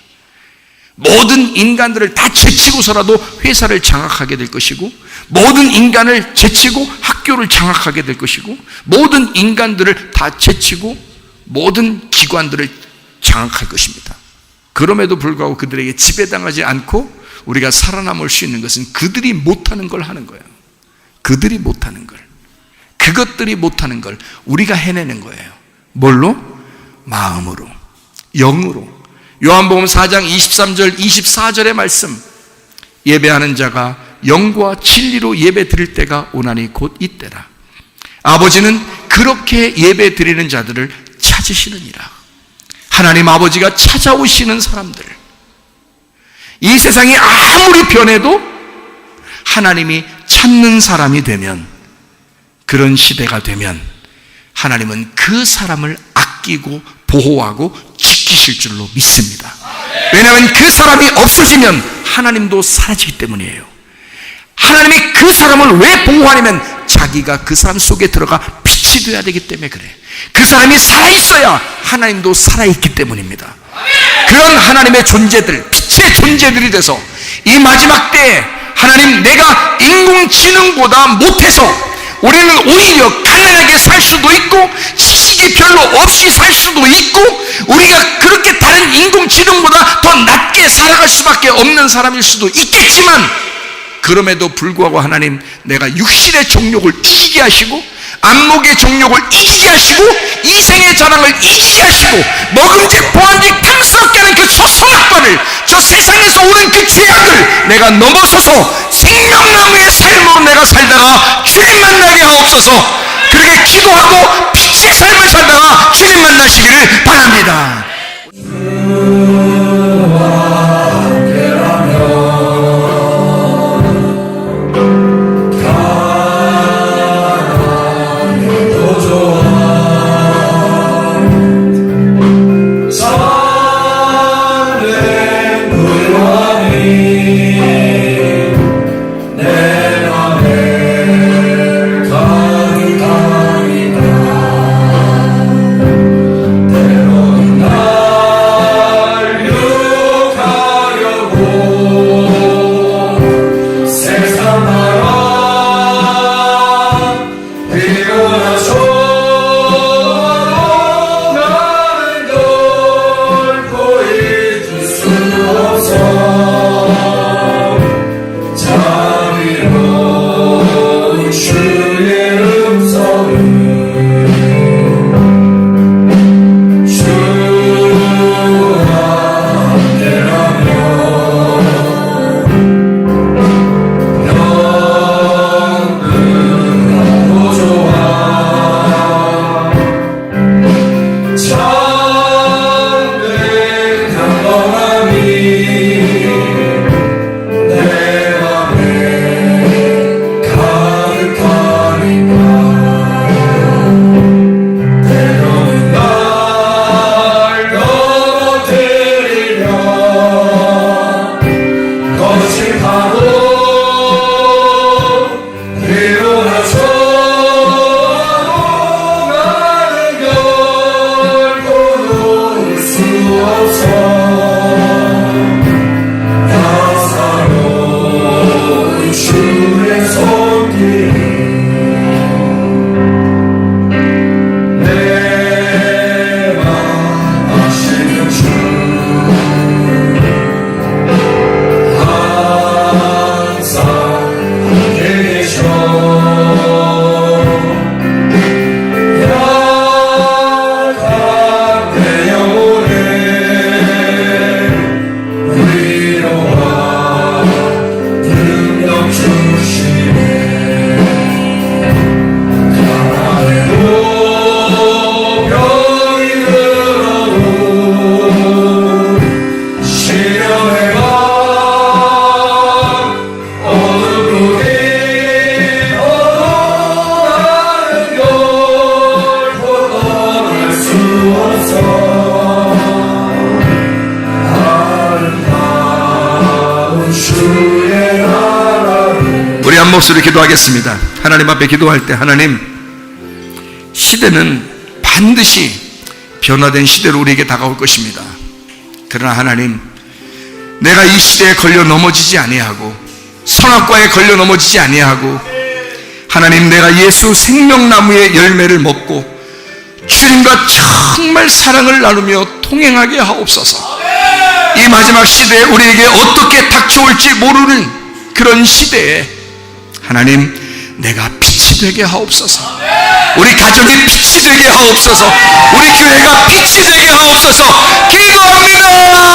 S1: 모든 인간들을 다 제치고서라도 회사를 장악하게 될 것이고, 모든 인간을 제치고 학교를 장악하게 될 것이고, 모든 인간들을 다 제치고 모든 기관들을 장악할 것입니다. 그럼에도 불구하고 그들에게 지배당하지 않고 우리가 살아남을 수 있는 것은 그들이 못하는 걸 하는 거예요. 그들이 못하는 걸, 그것들이 못하는 걸 우리가 해내는 거예요. 뭘로? 마음으로, 영으로. 요한복음 4장 23절 24절의 말씀, 예배하는 자가 영과 진리로 예배 드릴 때가 오나니 곧 이때라. 아버지는 그렇게 예배 드리는 자들을 찾으시느니라. 하나님 아버지가 찾아오시는 사람들, 이 세상이 아무리 변해도 하나님이 찾는 사람이 되면, 그런 시대가 되면 하나님은 그 사람을 아끼고 보호하고 지키실 줄로 믿습니다. 왜냐하면 그 사람이 없어지면 하나님도 사라지기 때문이에요. 하나님이 그 사람을 왜 보호하냐면 자기가 그 사람 속에 들어가 빛이 되어야 되기 때문에 그래. 그 사람이 살아있어야 하나님도 살아있기 때문입니다. 그런 하나님의 존재들, 빛의 존재들이 돼서 이 마지막 때에 하나님, 내가 인공지능보다 못해서 우리는 오히려 가난하게 살 수도 있고 지식이 별로 없이 살 수도 있고, 우리가 그렇게 다른 인공 지름보다 더 낮게 살아갈 수밖에 없는 사람일 수도 있겠지만, 그럼에도 불구하고 하나님, 내가 육신의 정욕을 이기게 하시고 안목의 정욕을 이기게 하시고 이생의 자랑을 이기게 하시고 먹음직 보암직 탐스럽게 하는 그 초선악과를, 저 세상에서 오는 그 죄악을 내가 넘어서서 생명나무의 삶으로 내가 살다가 주님 만나게 하옵소서. 그렇게 기도하고 빛의 삶을 살다가 주님 만나시기를 바랍니다. 우리 한 목소리 기도하겠습니다. 하나님 앞에 기도할 때, 하나님, 시대는 반드시 변화된 시대로 우리에게 다가올 것입니다. 그러나 하나님, 내가 이 시대에 걸려 넘어지지 아니하고 선악과에 걸려 넘어지지 아니하고, 하나님, 내가 예수 생명나무의 열매를 먹고 주님과 정말 사랑을 나누며 통행하게 하옵소서. 이 마지막 시대에 우리에게 어떻게 닥쳐올지 모르는 그런 시대에 하나님, 내가 빛이 되게 하옵소서. 우리 가족이 빛이 되게 하옵소서. 우리 교회가 빛이 되게 하옵소서. 기도합니다.